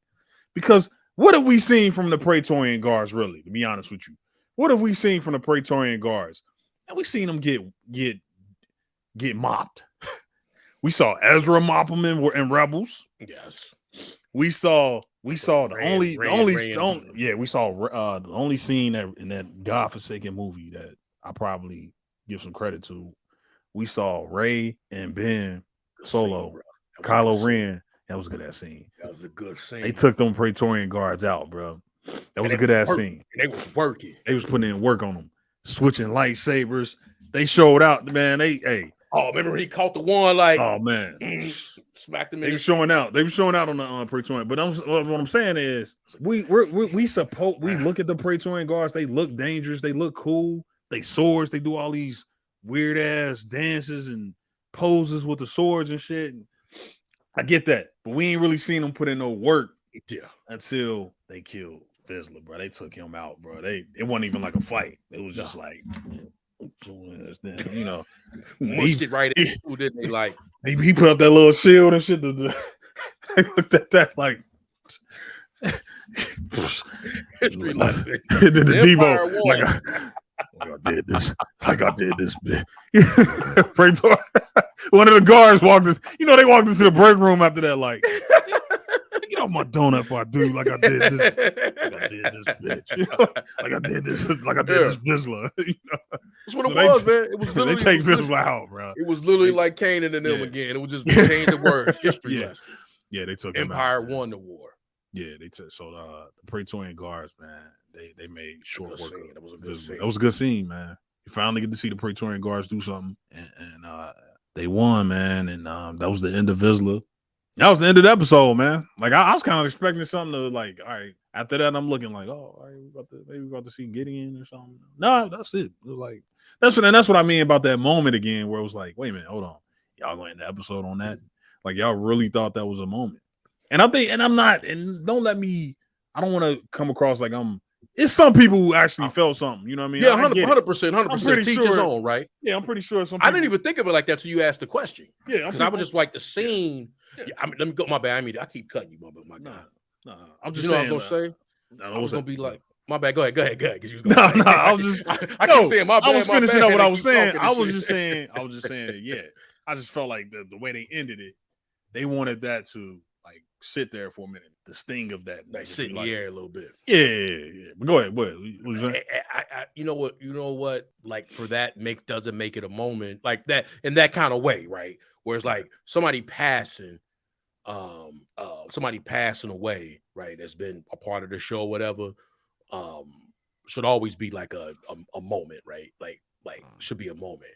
Because what have we seen from the Praetorian Guards, really, to be honest with you? What have we seen from the Praetorian Guards? And we've seen them get mopped. We saw Ezra mop them in Rebels. Yes. We saw the only scene in that godforsaken movie that I probably give some credit to. We saw Rey and Ben Solo, Kylo Ren. That was a good ass scene. That was a good scene. They took them Praetorian Guards out, bro. That was a good ass scene. They was working. They was putting in work on them, switching lightsabers. They showed out, man. Oh, remember when he caught the one like? Oh man, smacked him. They were showing out. They were showing out on the Praetorian. But what I'm saying is, we look at the Praetorian Guards. They look dangerous. They look cool. They swords. They do all these weird ass dances and poses with the swords and shit. I get that, but we ain't really seen them put in no work. Yeah. Until they killed Vizsla, bro. They took him out, bro. It wasn't even like a fight. It was just like, you know, mushed it right in. Who didn't they like? He put up that little shield and shit. They looked at that like. History lesson. The Debo, like I did this bit. One of the guards walked in, they walked into the break room after that, like, get off my donut before I do like I did this. Like I did this bitch. Like I did this Vizsla. That's what it was, man. It was literally they take Vizsla out, bro. It was literally like Kanan and them again. It was just change the word. History lesson. Yeah, they took Empire him out, won the war. Yeah, they took the Praetorian Guards, man. They made short work. That was a good scene. That was a good scene, man. You finally get to see the Praetorian Guards do something, and they won, man. And that was the end of Vizsla. That was the end of the episode, man. Like I was kind of expecting something to like, all right. After that, I'm looking like, oh, all right, maybe we're about to see Gideon or something. No, that's it. It was like that's what I mean about that moment again, where it was like, wait a minute, hold on, y'all going to episode on that? Like y'all really thought that was a moment? And I think, and I'm not, and don't let me. I don't want to come across like I'm. It's some people who actually felt something. You know what I mean? Yeah, 100%. Teach his own, right? Yeah, I'm pretty sure. I didn't even think of it like that till you asked the question. Yeah, because I was just like the scene. Yeah. Let me go. My bad. I keep cutting you, my guy. No, I'm just saying. What I was gonna say. I was gonna be like, my bad. Go ahead. No, I was just. I keep saying my bad. I was finishing up what I was saying. I was just saying. Yeah, I just felt like the way they ended it, they wanted that to like sit there for a minute. The sting of that, like sit in the air a little bit. Yeah. But go ahead. What was that? You know what? Like for that doesn't make it a moment like that in that kind of way, right? where it's like somebody passing away, right? That's been a part of the show, whatever. Should always be like a moment, right? Like should be a moment.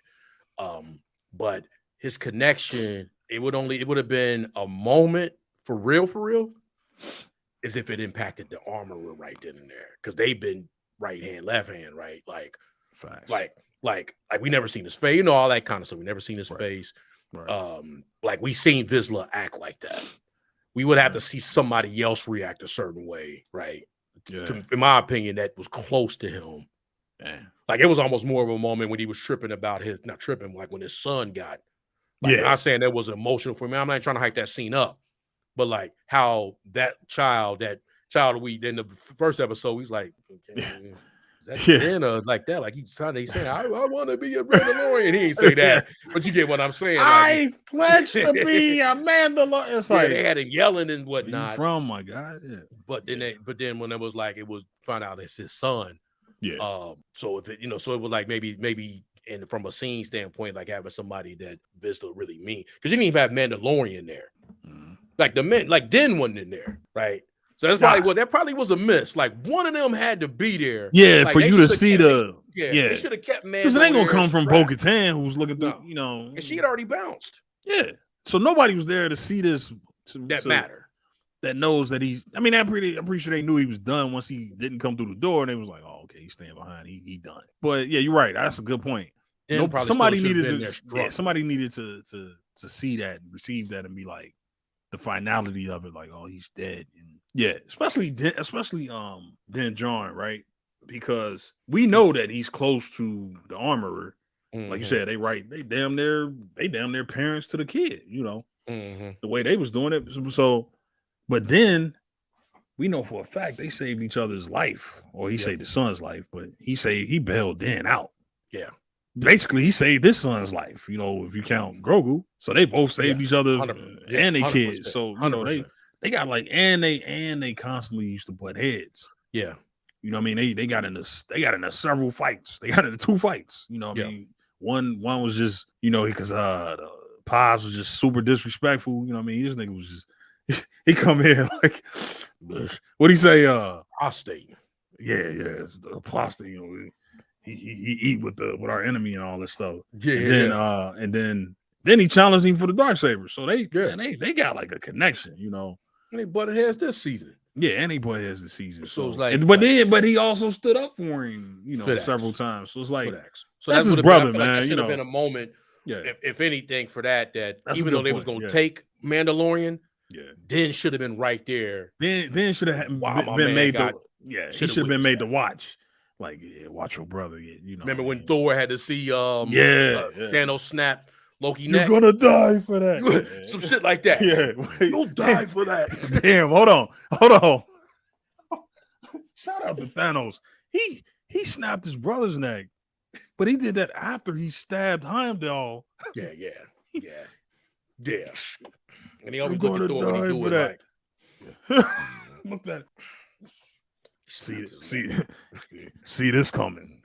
But his connection, it would have been a moment for real, as if it impacted the armorer right then and there, because they've been right hand, left hand, right? Like we never seen his face, all that kind of stuff. We never seen his face. Right. Like we seen Vizsla act like that. We would have to see somebody else react a certain way, right? Yeah. In my opinion, that was close to him. Yeah. Like it was almost more of a moment when he was tripping about like when his son got. Like, I'm not saying that was emotional for me. I'm not trying to hype that scene up, but like how that child in the first episode, he's like, okay, is that Dana like that? Like he's saying, I want to be a Mandalorian. He ain't say that, but you get what I'm saying. Like, I pledge to be a Mandalorian. It's like they had him yelling and whatnot. From my God, But then when it was like it was found out it's his son. Yeah. So if it, so it was like maybe and from a scene standpoint, like having somebody that Vizsla really mean, because you didn't even have Mandalorian there. Like the men, like Den wasn't in there, right? So that's probably that probably was a miss. Like one of them had to be there. Yeah, like, for you to see they should have kept Mandalorian. Because it ain't gonna come from Bo-Katan, who's looking through, and she had already bounced. Yeah, so nobody was there to see this. Matter. That knows that he's. I mean, I'm pretty sure they knew he was done once he didn't come through the door, and they was like, "Oh, okay, he's staying behind. He done." But yeah, you're right. That's a good point. Somebody needed to see that, and receive that, and be like the finality of it. Like, oh, he's dead. And yeah, especially Din Djarin, right? Because we know that he's close to the armorer. Mm-hmm. Like you said, they damn near parents to the kid. The way they was doing it. So. But then we know for a fact they saved each other's life, or he saved his son's life, but he bailed Dan out. Yeah. Basically, he saved his son's life, if you count Grogu. So they both saved each other and their kids. So, they got like, and they constantly used to butt heads. Yeah. You know what I mean? They got into several fights. They got into 2 fights. You know what I mean? One was just, because the Paz was just super disrespectful. You know what I mean? This nigga was just, he come in like, what do you say? Apostate. Yeah, the apostate. He eat with our enemy and all this stuff. Yeah. And then he challenged him for the Darksaber. So they got like a connection, And they butted heads this season. Yeah, and he butted heads this season. So it's like, but he also stood up for him, several times. So it's like, so that's his brother, man. Like should have been a moment. Yeah. If anything, for that even though they was going to take Mandalorian. Yeah, then should have been right there. Then should have been made he should have been made to watch. Like, watch your brother. Remember when Thor had to see Thanos snap Loki neck? You're gonna die for that. Some shit like that. Yeah, you'll die for that. Damn, hold on. Shout out to Thanos. He snapped his brother's neck, but he did that after he stabbed Heimdall. Yeah. And he always look at Thor when he do it like. Look at see this coming.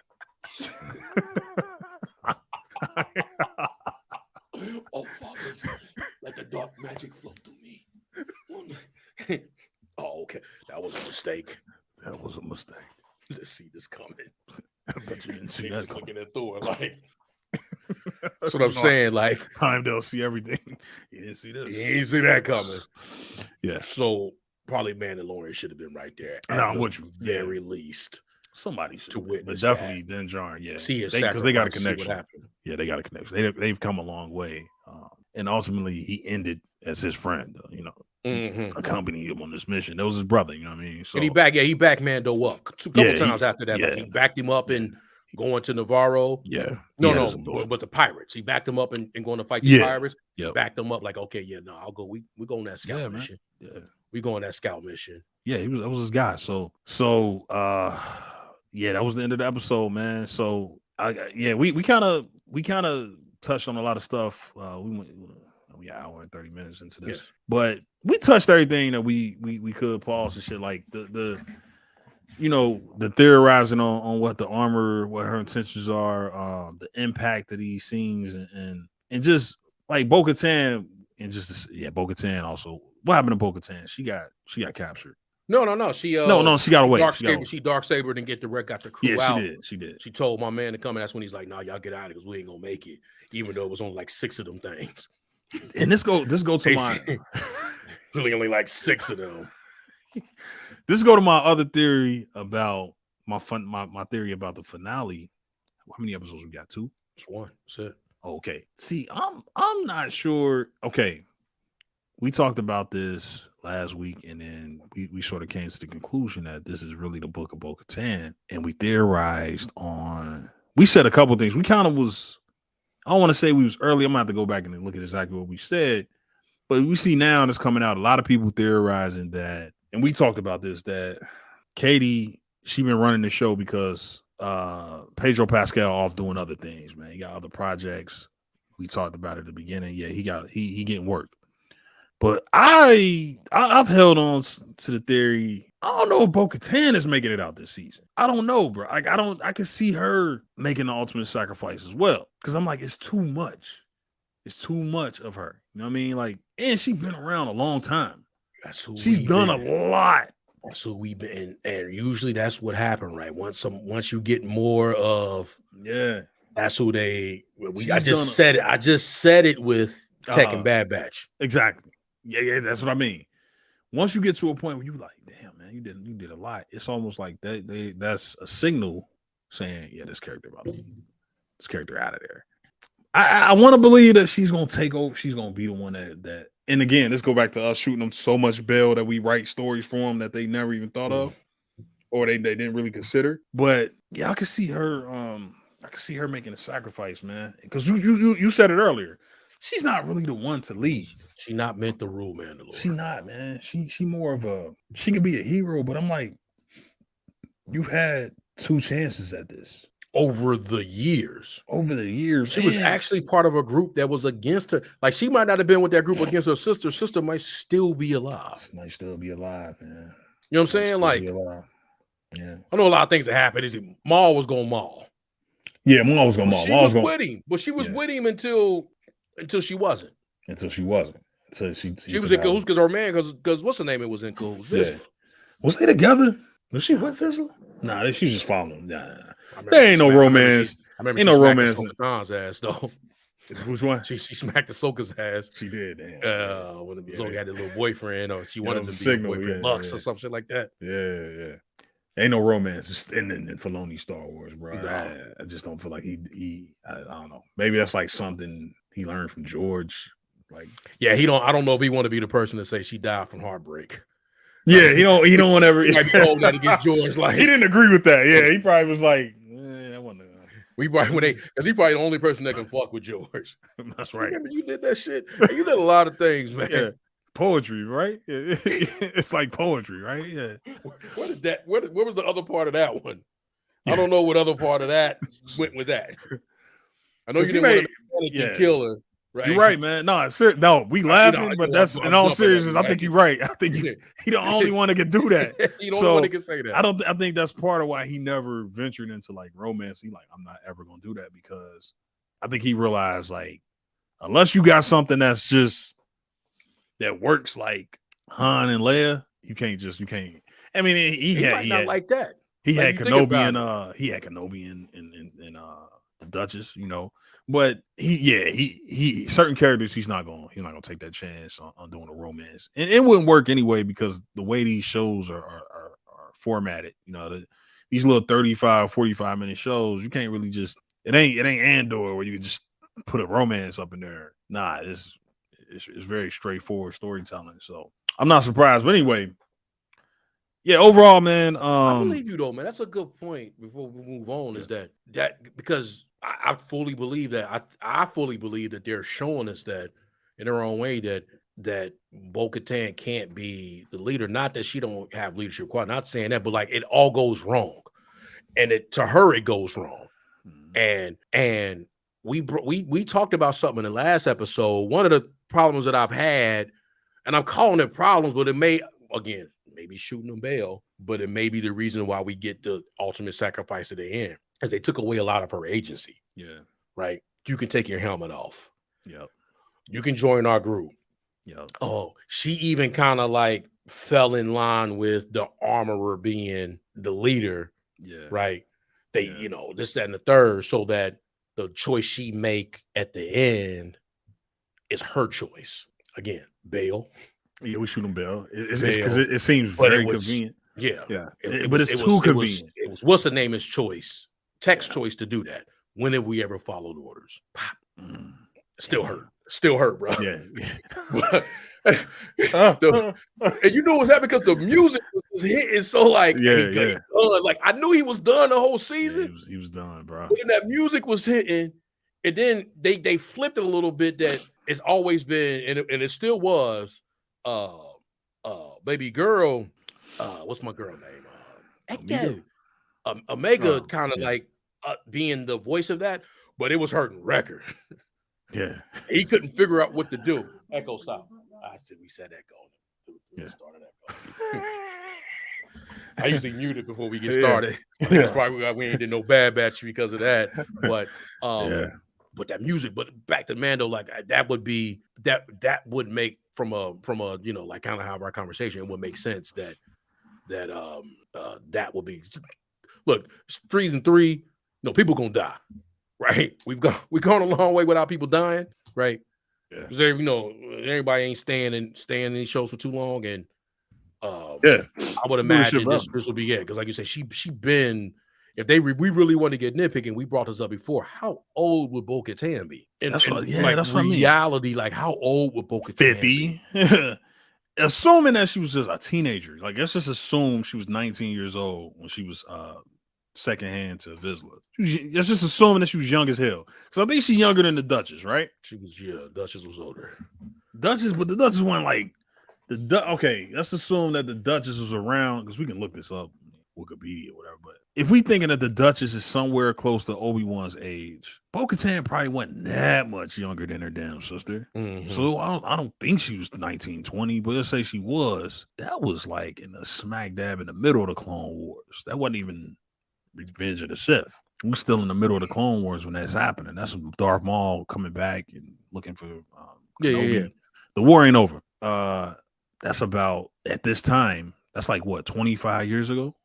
Oh, fathers, let the dark magic flow through me. Oh, okay. That was a mistake. Let's see this coming. I bet you didn't see that. Just looking at Thor like. That's what I'm saying. Like, Heimdall see everything. He didn't see this. He didn't see that coming. Yeah. So probably Mandalorian should have been right there. At the very least. Somebody should to witness. But definitely Din Djarin. Yeah. See his because they got a connection. Yeah, they got a connection. They've come a long way. And ultimately he ended as his friend, accompanying him on this mission. That was his brother, you know what I mean? So, and he backed Mando up a couple times after that. Like he backed him up and going to Navarro. Yeah. No, but the pirates. He backed them up and going to fight the pirates. Yeah. Backed them up like, okay, I'll go. We go on that scout mission. Yeah. We go on that scout mission. Yeah, that was his guy. So that was the end of the episode, man. So we kind of touched on a lot of stuff. We went an hour and 30 minutes into this. But we touched everything that we could, pause and shit, like the theorizing on what the armor, what her intentions are, the impact of these scenes, and just like Bo-Katan and Bo-Katan also. What happened to Bo-Katan? She got captured. No. She she got away. She dark sabered and got the crew out. She did. She told my man to come, and that's when he's like, "Nah, y'all get out of it because we ain't gonna make it." Even though it was only like 6 of them things. And this go to my really only like 6 of them. This go to my other theory about my theory about the finale. How many episodes we got? 2? Just 1. That's it. Okay. See, I'm not sure. Okay. We talked about this last week, and then we sort of came to the conclusion that this is really the Book of Bo-Katan, and we theorized on. We said a couple things. We kind of was. I don't want to say we was early. I'm gonna have to go back and look at exactly what we said, but we see now that's coming out. A lot of people theorizing that, and we talked about this, that Katie, she been running the show because Pedro Pascal off doing other things. Man, he got other projects. We talked about it at the beginning. Yeah, he getting work. But I've held on to the theory. I don't know if Bo-Katan is making it out this season. I don't know, bro. I can see her making the ultimate sacrifice as well. Because I'm like, it's too much. It's too much of her. You know what I mean? Like, and she's been around a long time. She's done a lot. That's who we've been, and usually that's what happened, right? Once you get more of, that's who they. I just said it with Tech and Bad Batch. Exactly. Yeah, that's what I mean. Once you get to a point where you like, damn, man, you did a lot. It's almost like that's a signal saying, yeah, this character out of there. I want to believe that she's gonna take over. She's gonna be the one that. And again, let's go back to us shooting them so much bail that we write stories for them that they never even thought of, or they didn't really consider. But yeah, I can see her. I can see her making a sacrifice, man. Because you said it earlier. She's not really the one to lead. She's not meant to rule Mandalorian. She's not, man. She more of a. She could be a hero, but I'm like, you had 2 chances at this. Over the years. She was actually part of a group that was against her. Like, she might not have been with that group against her sister. Sister might still be alive. Man. You know what I'm saying? Like, yeah. I know a lot of things that happened. Maul was going Maul. Yeah, Maul was going Maul. She was with him, but she was with him until she wasn't. Until she wasn't. Until she was in cahoots because her man, because what's the name? It was in cahoots. Yeah. Was they together? Was she with Vizsla? Nah, she was just following him. Nah. There ain't no romance. I remember ain't no romance. Ahsoka's ass though. Which one? She smacked Ahsoka's ass. She did. When Ahsoka had a little boyfriend, or she wanted to be a boyfriend, Lux or something like that. Yeah. Ain't no romance. Just in Filoni Star Wars, bro. I just don't feel like he. I don't know. Maybe that's like something he learned from George. Like, yeah, I don't know if he want to be the person to say she died from heartbreak. Yeah, he don't want to ever. He might be holding that against George. Like, he didn't agree with that. Yeah, he probably was like, I want to. We probably because he probably the only person that can fuck with George. That's right. Remember, you did that shit. You did a lot of things, man. Yeah. Poetry, right? It's like poetry, right? Yeah. Where was the other part of that one? Yeah. I don't know what other part of that went with that. I know you didn't want to kill her. Right. You're right, man. No, we laughing, but that's in all seriousness. I think you're right. I think he the only one that can do that. He the only one that can say that. I think that's part of why he never ventured into like romance. He like, I'm not ever gonna do that, because I think he realized, like, unless you got something that's just that works like Han and Leia, you can't. I mean, he had like that. He had Kenobi he had Kenobi in the Duchess, you know. But he certain characters he's not gonna take that chance on doing a romance, and it wouldn't work anyway, because the way these shows are formatted, you know, these little 35-45 minute shows, you can't really just it ain't Andor where you can just put a romance up in there. Nah, it's very straightforward storytelling. So I'm not surprised. But anyway, yeah, overall, man, I believe you though, man. That's a good point. Before we move on, is that because I fully believe that I fully believe that they're showing us that in their own way that Bo-Katan can't be the leader. Not that she don't have leadership quality. Not saying that, but like it all goes wrong, and to her it goes wrong. And we talked about something in the last episode. One of the problems that I've had, and I'm calling it problems, but it maybe shooting them bail, but it may be the reason why we get the ultimate sacrifice at the end, because they took away a lot of her agency. Yeah. Right. You can take your helmet off. Yep. You can join our group. Yeah. Oh, she even kind of like fell in line with the armorer being the leader. Yeah. Right. They, this, that, and the third, so that the choice she make at the end is her choice. Again, bail. Yeah, we shoot him bail. It's because it seems but very it was, convenient. Yeah. Yeah. But it's too convenient. It was what's the name is choice. Text choice to do that. When have we ever followed orders? Still hurt, bro. Yeah. And you know what's happening because the music was hitting so like he done. Like I knew he was done the whole season. Yeah, he was done, bro. When that music was hitting, and then they flipped it a little bit. That it's always been, and it still was, baby girl. What's my girl name? Omega kind of like being the voice of that, but it was hurting Record. Yeah, he couldn't figure out what to do. Echo stop. I said we said Echo. We started Echo. I usually mute it before we get started. I think that's probably why we ain't did no bad batch because of that. But but that music, but back to Mando, like that would be that would make from a like kind of how our conversation, it would make sense that would be. Look, 3 and 3. No, people gonna die, right? We've gone a long way without people dying, right? Yeah. Because everybody ain't staying in these shows for too long, and I would imagine this will be it. Because like you said, she been. If we really want to get nitpicking, we brought this up before. How old would Bo-Katan be? That's what reality. I mean. Like how old would Bo-Katan 50? Be? Assuming that she was just a teenager. Like let's just assume she was 19 years old when she was secondhand to Vizsla. Let's just assuming that she was young as hell. Because I think she's younger than the Duchess, right? She was, Duchess was older. But the Duchess went like okay, let's assume that the Duchess was around, because we can look this up, Wikipedia or whatever. But if we thinking that the Duchess is somewhere close to Obi-Wan's age, Bo-Katan probably wasn't that much younger than her damn sister. Mm-hmm. So I don't think she was 19, 20, but let's say she was. That was like in the smack dab in the middle of the Clone Wars. That wasn't even Revenge of the Sith. We're still in the middle of the Clone Wars when that's happening. That's Darth Maul coming back and looking for Kenobi. The war ain't over. That's about, at this time, that's like what, 25 years ago?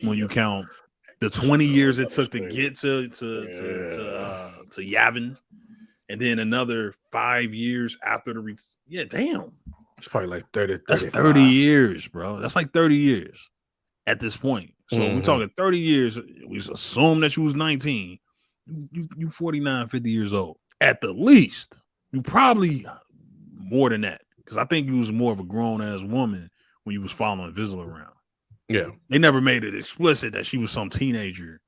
When you count the 20 years it took to get to Yavin, and then another 5 years after the damn. It's probably like 30. That's 30 years, bro. That's like 30 years at this point. So we're talking 30 years. We assume that you was 19. You 49, 50 years old. At the least. You probably more than that. Because I think you was more of a grown-ass woman when you was following Vizsla around. Yeah. They never made it explicit that she was some teenager.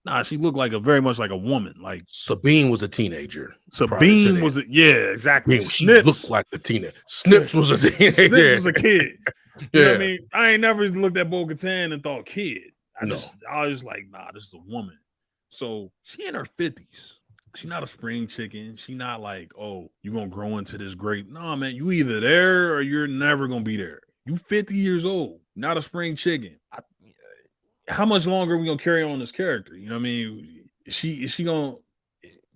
Nah, she looked like very much like a woman. Like Sabine was a teenager. Sabine was exactly. She looked like a teenager. Snips was a teenager. Snips was a kid. You know what I mean? I ain't never looked at Bo-Katan and thought kid. I was like, nah, this is a woman. So she in her 50s. She not a spring chicken. She not like, oh, you gonna grow into this great. No, man, you either there or you're never gonna be there. You 50 years old, not a spring chicken. How much longer are we gonna carry on this character? You know what I mean? She gonna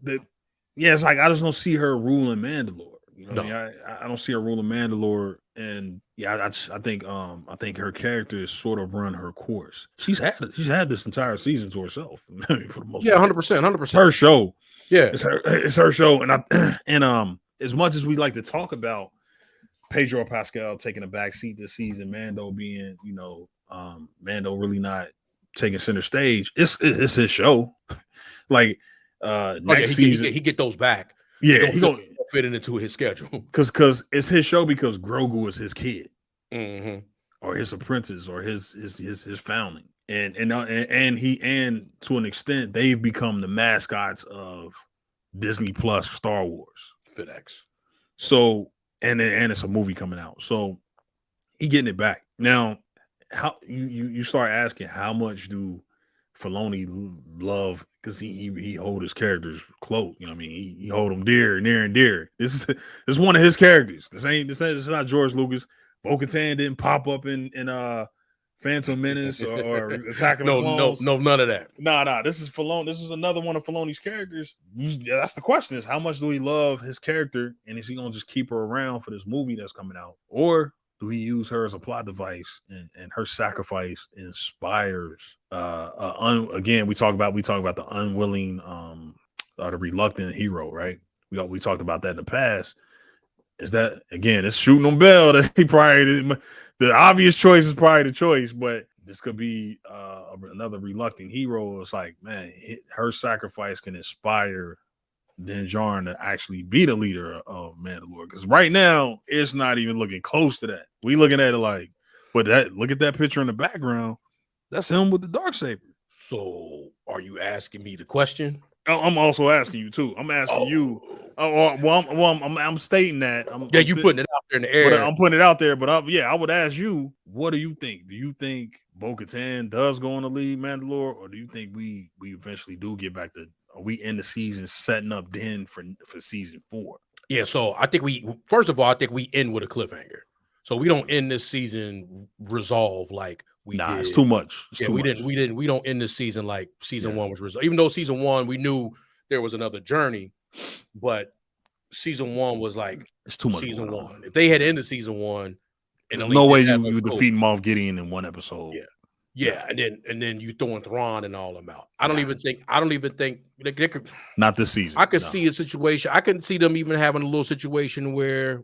it's like I just don't see her ruling Mandalore. You know what I mean? I don't see her ruling Mandalore, and I think her character is sort of run her course. She's had this entire season to herself. For the most part. 100%. Her show. Yeah, it's her show, and as much as we like to talk about Pedro Pascal taking a back seat this season, Mando being, Mando really not taking center stage. It's his show. Like next season, he get those back. Yeah, he gonna fit into his schedule because it's his show, because Grogu is his kid, or his apprentice, or his foundling. And to an extent, they've become the mascots of Disney Plus Star Wars. FedEx. So and it's a movie coming out. So he getting it back. Now, how you start asking how much do Filoni love, because he hold his characters close. You know what I mean? He hold them near and dear. This is one of his characters. This is not George Lucas. Bo-Katan didn't pop up in Phantom Menace or Attack of the no, Clones. none of that. Nah. This is Filoni. This is another one of Filoni's characters. That's the question: is how much do we love his character, and is he gonna just keep her around for this movie that's coming out, or do he use her as a plot device, and her sacrifice inspires? Again, we talk about the unwilling, the reluctant hero, right? We talked about that in the past. Is that again? It's shooting on Bell that he probably the obvious choice is probably the choice, but this could be another reluctant hero. It's like, man, her sacrifice can inspire Din Djarin to actually be the leader of Mandalore. Because right now, it's not even looking close to that. We looking at it like, but look at that picture in the background. That's him with the Darksaber. So, are you asking me the question? I'm also asking you too. I'm asking you. I'm stating that. You putting it out there in the air. But I'm putting it out there. But I would ask you, what do you think? Do you think Bo-Katan does go on to lead Mandalore, or do you think we eventually do get back to? Are we in the season setting up Din for season 4? Yeah. So I think first of all, I think we end with a cliffhanger. So we don't end this season resolve like we did. It's too much. We don't end this season like season 1 was resolved. Even though season 1 we knew there was another journey, but season 1 was like it's too much. Season 1. If they had ended season 1, there's no way you defeat Moff Gideon in one episode. Yeah, and then you throwing Thrawn and all them out. I don't even think they could. Not this season. I could see a situation. I couldn't see them even having a little situation where,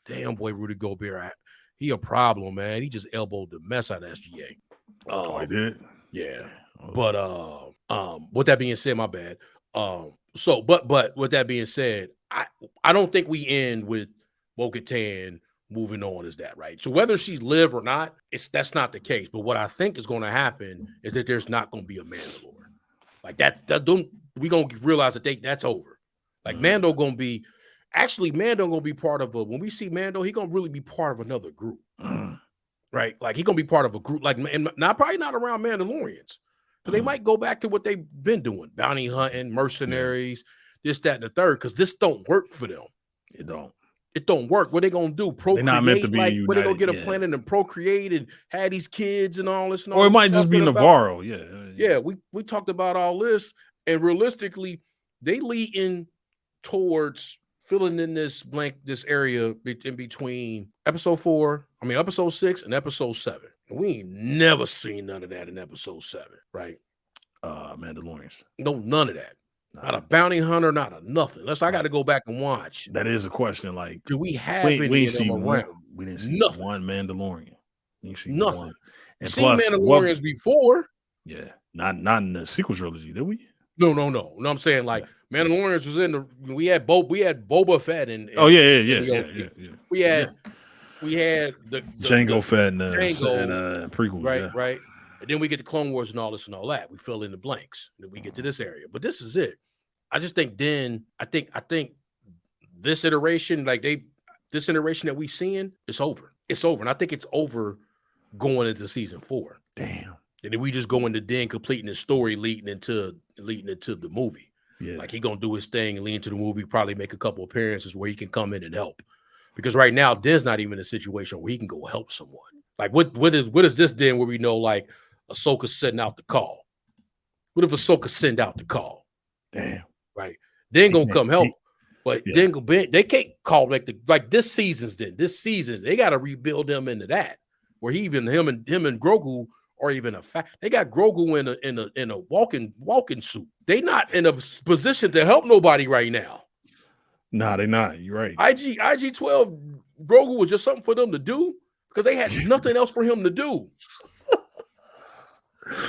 damn boy, Rudy Gobert, he a problem, man. He just elbowed the mess out of SGA. He did. Yeah, but with that being said, my bad. But with that being said, I don't think we end with Bo-Katan moving on is that right? So whether she live or not, that's not the case. But what I think is going to happen is that there's not going to be a Mandalore. Like we gonna realize that that's over. Like Mando gonna be part of when we see Mando, he gonna really be part of another group, right? Like he gonna be part of a group, like probably not around Mandalorians, because they might go back to what they've been doing, bounty hunting, mercenaries, this, that, and the third, because this don't work for them. It don't work. What they gonna do? Procreate? They're not meant to be united. What they gonna get a planet and procreate and have these kids and all this? And or it might just be Navarro. Yeah. We talked about all this, and realistically, they leading towards filling in this area in between episode 6 and episode 7. We ain't never seen none of that in episode 7, right? Mandalorians. No, none of that. Not a bounty hunter, not a nothing. Unless I got to go back and watch. That is a question. Like, do we have any of them around? We didn't see one Mandalorian. We didn't see nothing. One. And seen Mandalorians before. Yeah, not in the sequel trilogy, did we? No. No, I'm saying like Mandalorians was in the. We had Boba Fett and yeah. We had the Jango Fett and prequels, right. And then we get the Clone Wars and all this and all that. We fill in the blanks. And then we get to this area. But this is it. I just think I think this iteration, this iteration that we seeing, it's over. It's over. And I think it's over going into season 4. Damn. And then we just go into Din completing the story leading into the movie. Yeah. Like he gonna do his thing and lead into the movie, probably make a couple appearances where he can come in and help. Because right now, Din's not even in a situation where he can go help someone. Like what is this Din where we know like Ahsoka sending out the call? What if Ahsoka send out the call? Damn. Right. Din gonna come help. But then they can't call like this season's Din. This season, they gotta rebuild them into that. Where him and Grogu are even a fact. They got Grogu in a walking suit. They not in a position to help nobody right now. Nah, they not. You're right. IG-12 Grogu was just something for them to do because they had nothing else for him to do.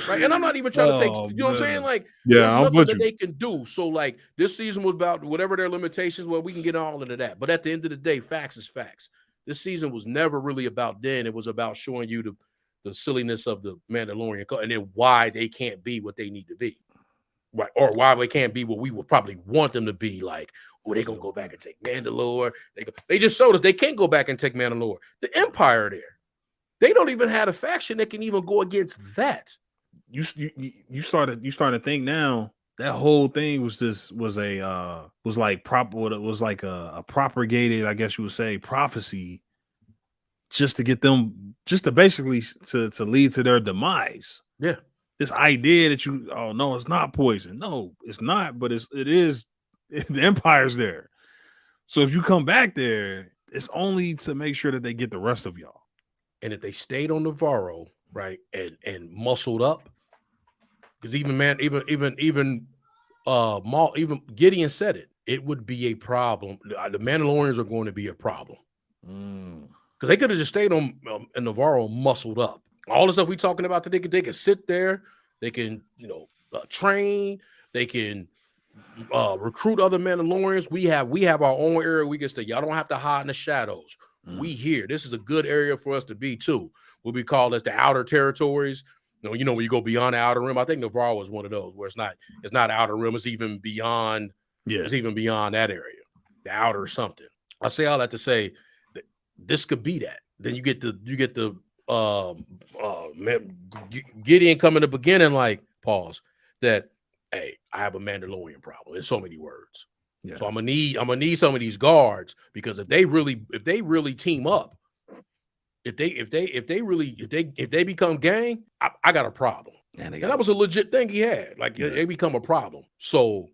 Right. And I'm not even trying to take, you know what I'm saying? Like, there's nothing that they can do. So, like, this season was about whatever their limitations were. We can get all into that. But at the end of the day, facts is facts. This season was never really about Din. It was about showing you the silliness of the Mandalorian and then why they can't be what they need to be. Right. Or why they can't be what we would probably want them to be. Like, they're going to go back and take Mandalore. They just showed us they can't go back and take Mandalore. The Empire there. They don't even have a faction that can even go against that. You started to think now that whole thing was like a propagated, I guess you would say, prophecy just to get them, just to basically to lead to their demise. Yeah. This idea that oh no, it's not poison. No, it's not, but it is. The Empire's there. So if you come back there, it's only to make sure that they get the rest of y'all. And if they stayed on Navarro, right, and muscled up, because even Gideon said it would be a problem. The Mandalorians are going to be a problem because they could have just stayed on in Navarro, muscled up. All the stuff we talking about today, they can sit there, they can train, they can recruit other Mandalorians. We have our own area. We can say y'all don't have to hide in the shadows. We here. This is a good area for us to be too. What we call as the outer territories. When you go beyond the outer rim. I think Navarro was one of those where it's not outer rim. It's even beyond. Yeah, it's even beyond that area, the outer something. I say all that to say that this could be that. Then you get the Gideon come in the beginning like pause that. Hey, I have a Mandalorian problem in so many words. Yeah. So I'm gonna need some of these guards because if they really team up, if they become gang, I got a problem. And that was a legit thing he had. Like they become a problem. So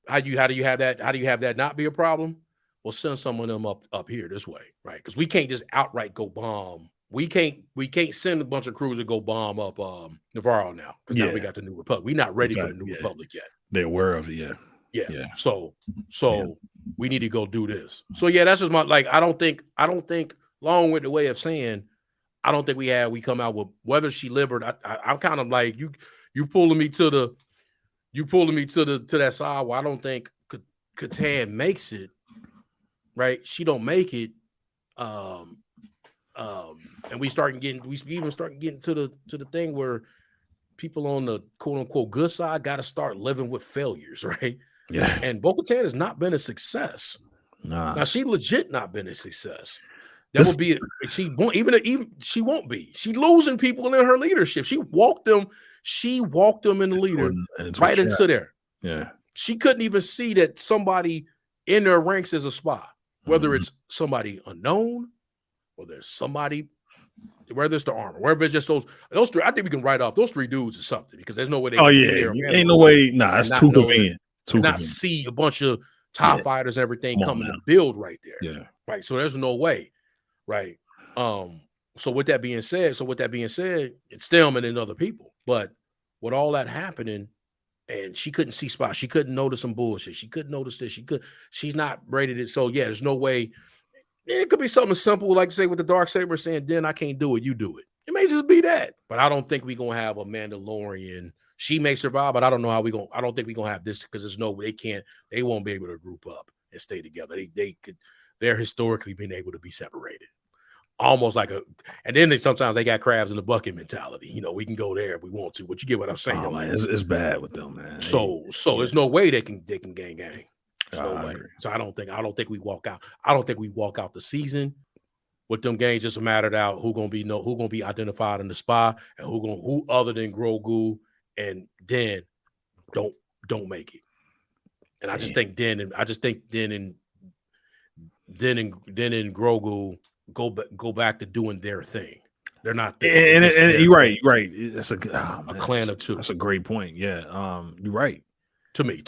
how do you have that? How do you have that not be a problem? Well, send some of them up here this way, right? Because we can't just outright go bomb. We can't send a bunch of crews to go bomb up Navarro now because now we got the New Republic. We're not ready for the New Republic yet. They're aware of it, yeah. So we need to go do this. So that's just my I don't think long with the way of saying I don't think we come out with whether she live or I'm kind of like you pulling me to that side where I don't think Katan makes it. Right, she don't make it. And we even start getting to the thing where people on the quote unquote good side got to start living with failures, right? Yeah. And Bo-Katan has not been a success. Now she legit not been a success. Would be she won't even she won't be. She losing people in her leadership. She walked them in the leader right into there. Yeah. She couldn't even see that somebody in their ranks is a spy, whether it's somebody unknown. Well, there's somebody, whether it's the armor, whether it's just those three. I think we can write off those three dudes or something because there's no way they. Oh yeah, ain't no way. Nah, it's too convenient. Not see a bunch of TIE fighters, everything coming to build right there. Yeah, right. So there's no way, right. So with that being said, it's Stillman and other people. But with all that happening, and she couldn't see spots, she couldn't notice some bullshit. She couldn't notice this. She's not rated it. So there's no way. It could be something simple, like say with the Darksaber saying, "Then I can't do it, you do it." It may just be that, but I don't think we're gonna have a Mandalorian. She may survive, but I don't know how I don't think we're gonna have this because there's no way they won't be able to group up and stay together. They're historically been able to be separated, almost like and then sometimes they got crabs in the bucket mentality. We can go there if we want to, but you get what I'm saying. Oh, man, it's bad with them, man. So there's no way they can gang. No way. So I don't think we walk out. I don't think we walk out the season with them games. Just mattered out who gonna be identified in the spy and who other than Grogu and Din don't make it. And I just think Din and Grogu go back to doing their thing. They're not. And you're right. It's a clan of two. That's a great point. Yeah. You're right. To me.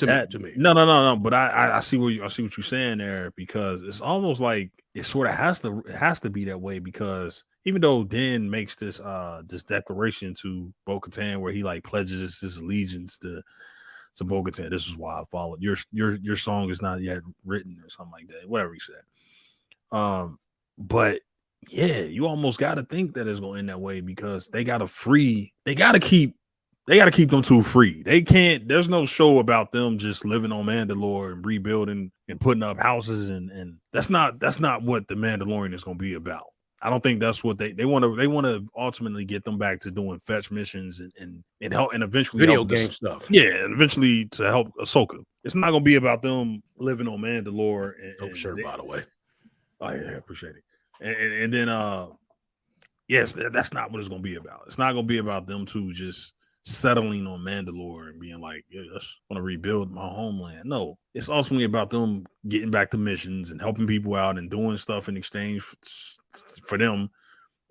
No. But I see what you're saying there because it's almost like it sort of has to be that way because even though Din makes this declaration to Bo-Katan where he like pledges his allegiance to Bo-Katan, this is why I followed your song is not yet written or something like that, whatever he said. But yeah, you almost got to think that it's going to end that way because they got to keep them two free. They can't. There's no show about them just living on Mandalore and rebuilding and putting up houses, and that's not what the Mandalorian is going to be about. I don't think that's what they want to. They want to ultimately get them back to doing fetch missions and help and eventually video game stuff. Yeah, and eventually to help Ahsoka. It's not going to be about them living on Mandalore. By the way. Oh yeah, appreciate it. And then yes, that's not what it's going to be about. It's not going to be about them two just settling on Mandalore and being like, yeah, I just want to rebuild my homeland. No, it's ultimately about them getting back to missions and helping people out and doing stuff in exchange for them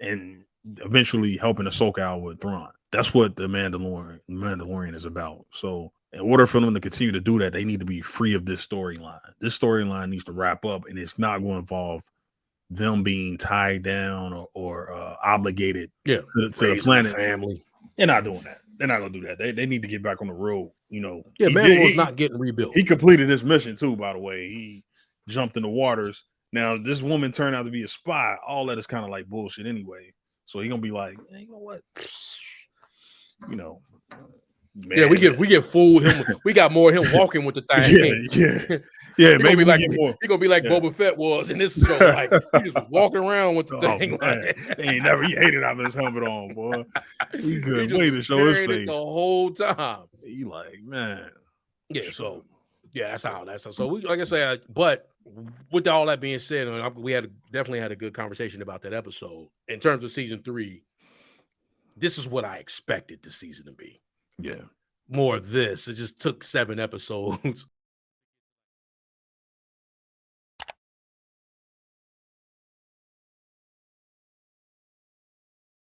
and eventually helping Ahsoka out with Thrawn. That's what the Mandalorian is about. So in order for them to continue to do that, they need to be free of this storyline. This storyline needs to wrap up, and it's not going to involve them being tied down or obligated to the planet. Family. They're not doing that. They're not going to do that. They need to get back on the road. You know, Mandalorian's not getting rebuilt. He completed his mission too, by the way. He jumped in the waters. Now, this woman turned out to be a spy. All that is kind of like bullshit anyway. So he's gonna be like, hey, you know what? You know, man, we get fooled him. We got more of him walking with the thing. Yeah. Maybe like he gonna be like Boba Fett was in this show. Like he just was walking around with the thing. Like, he hated having his helmet on, boy. He couldn't wait to show his face the whole time. He like, man. Yeah. So that's how. So we, like I say, but with all that being said, we definitely had a good conversation about that episode. In terms of season 3, this is what I expected the season to be. Yeah. More of this. It just took 7 episodes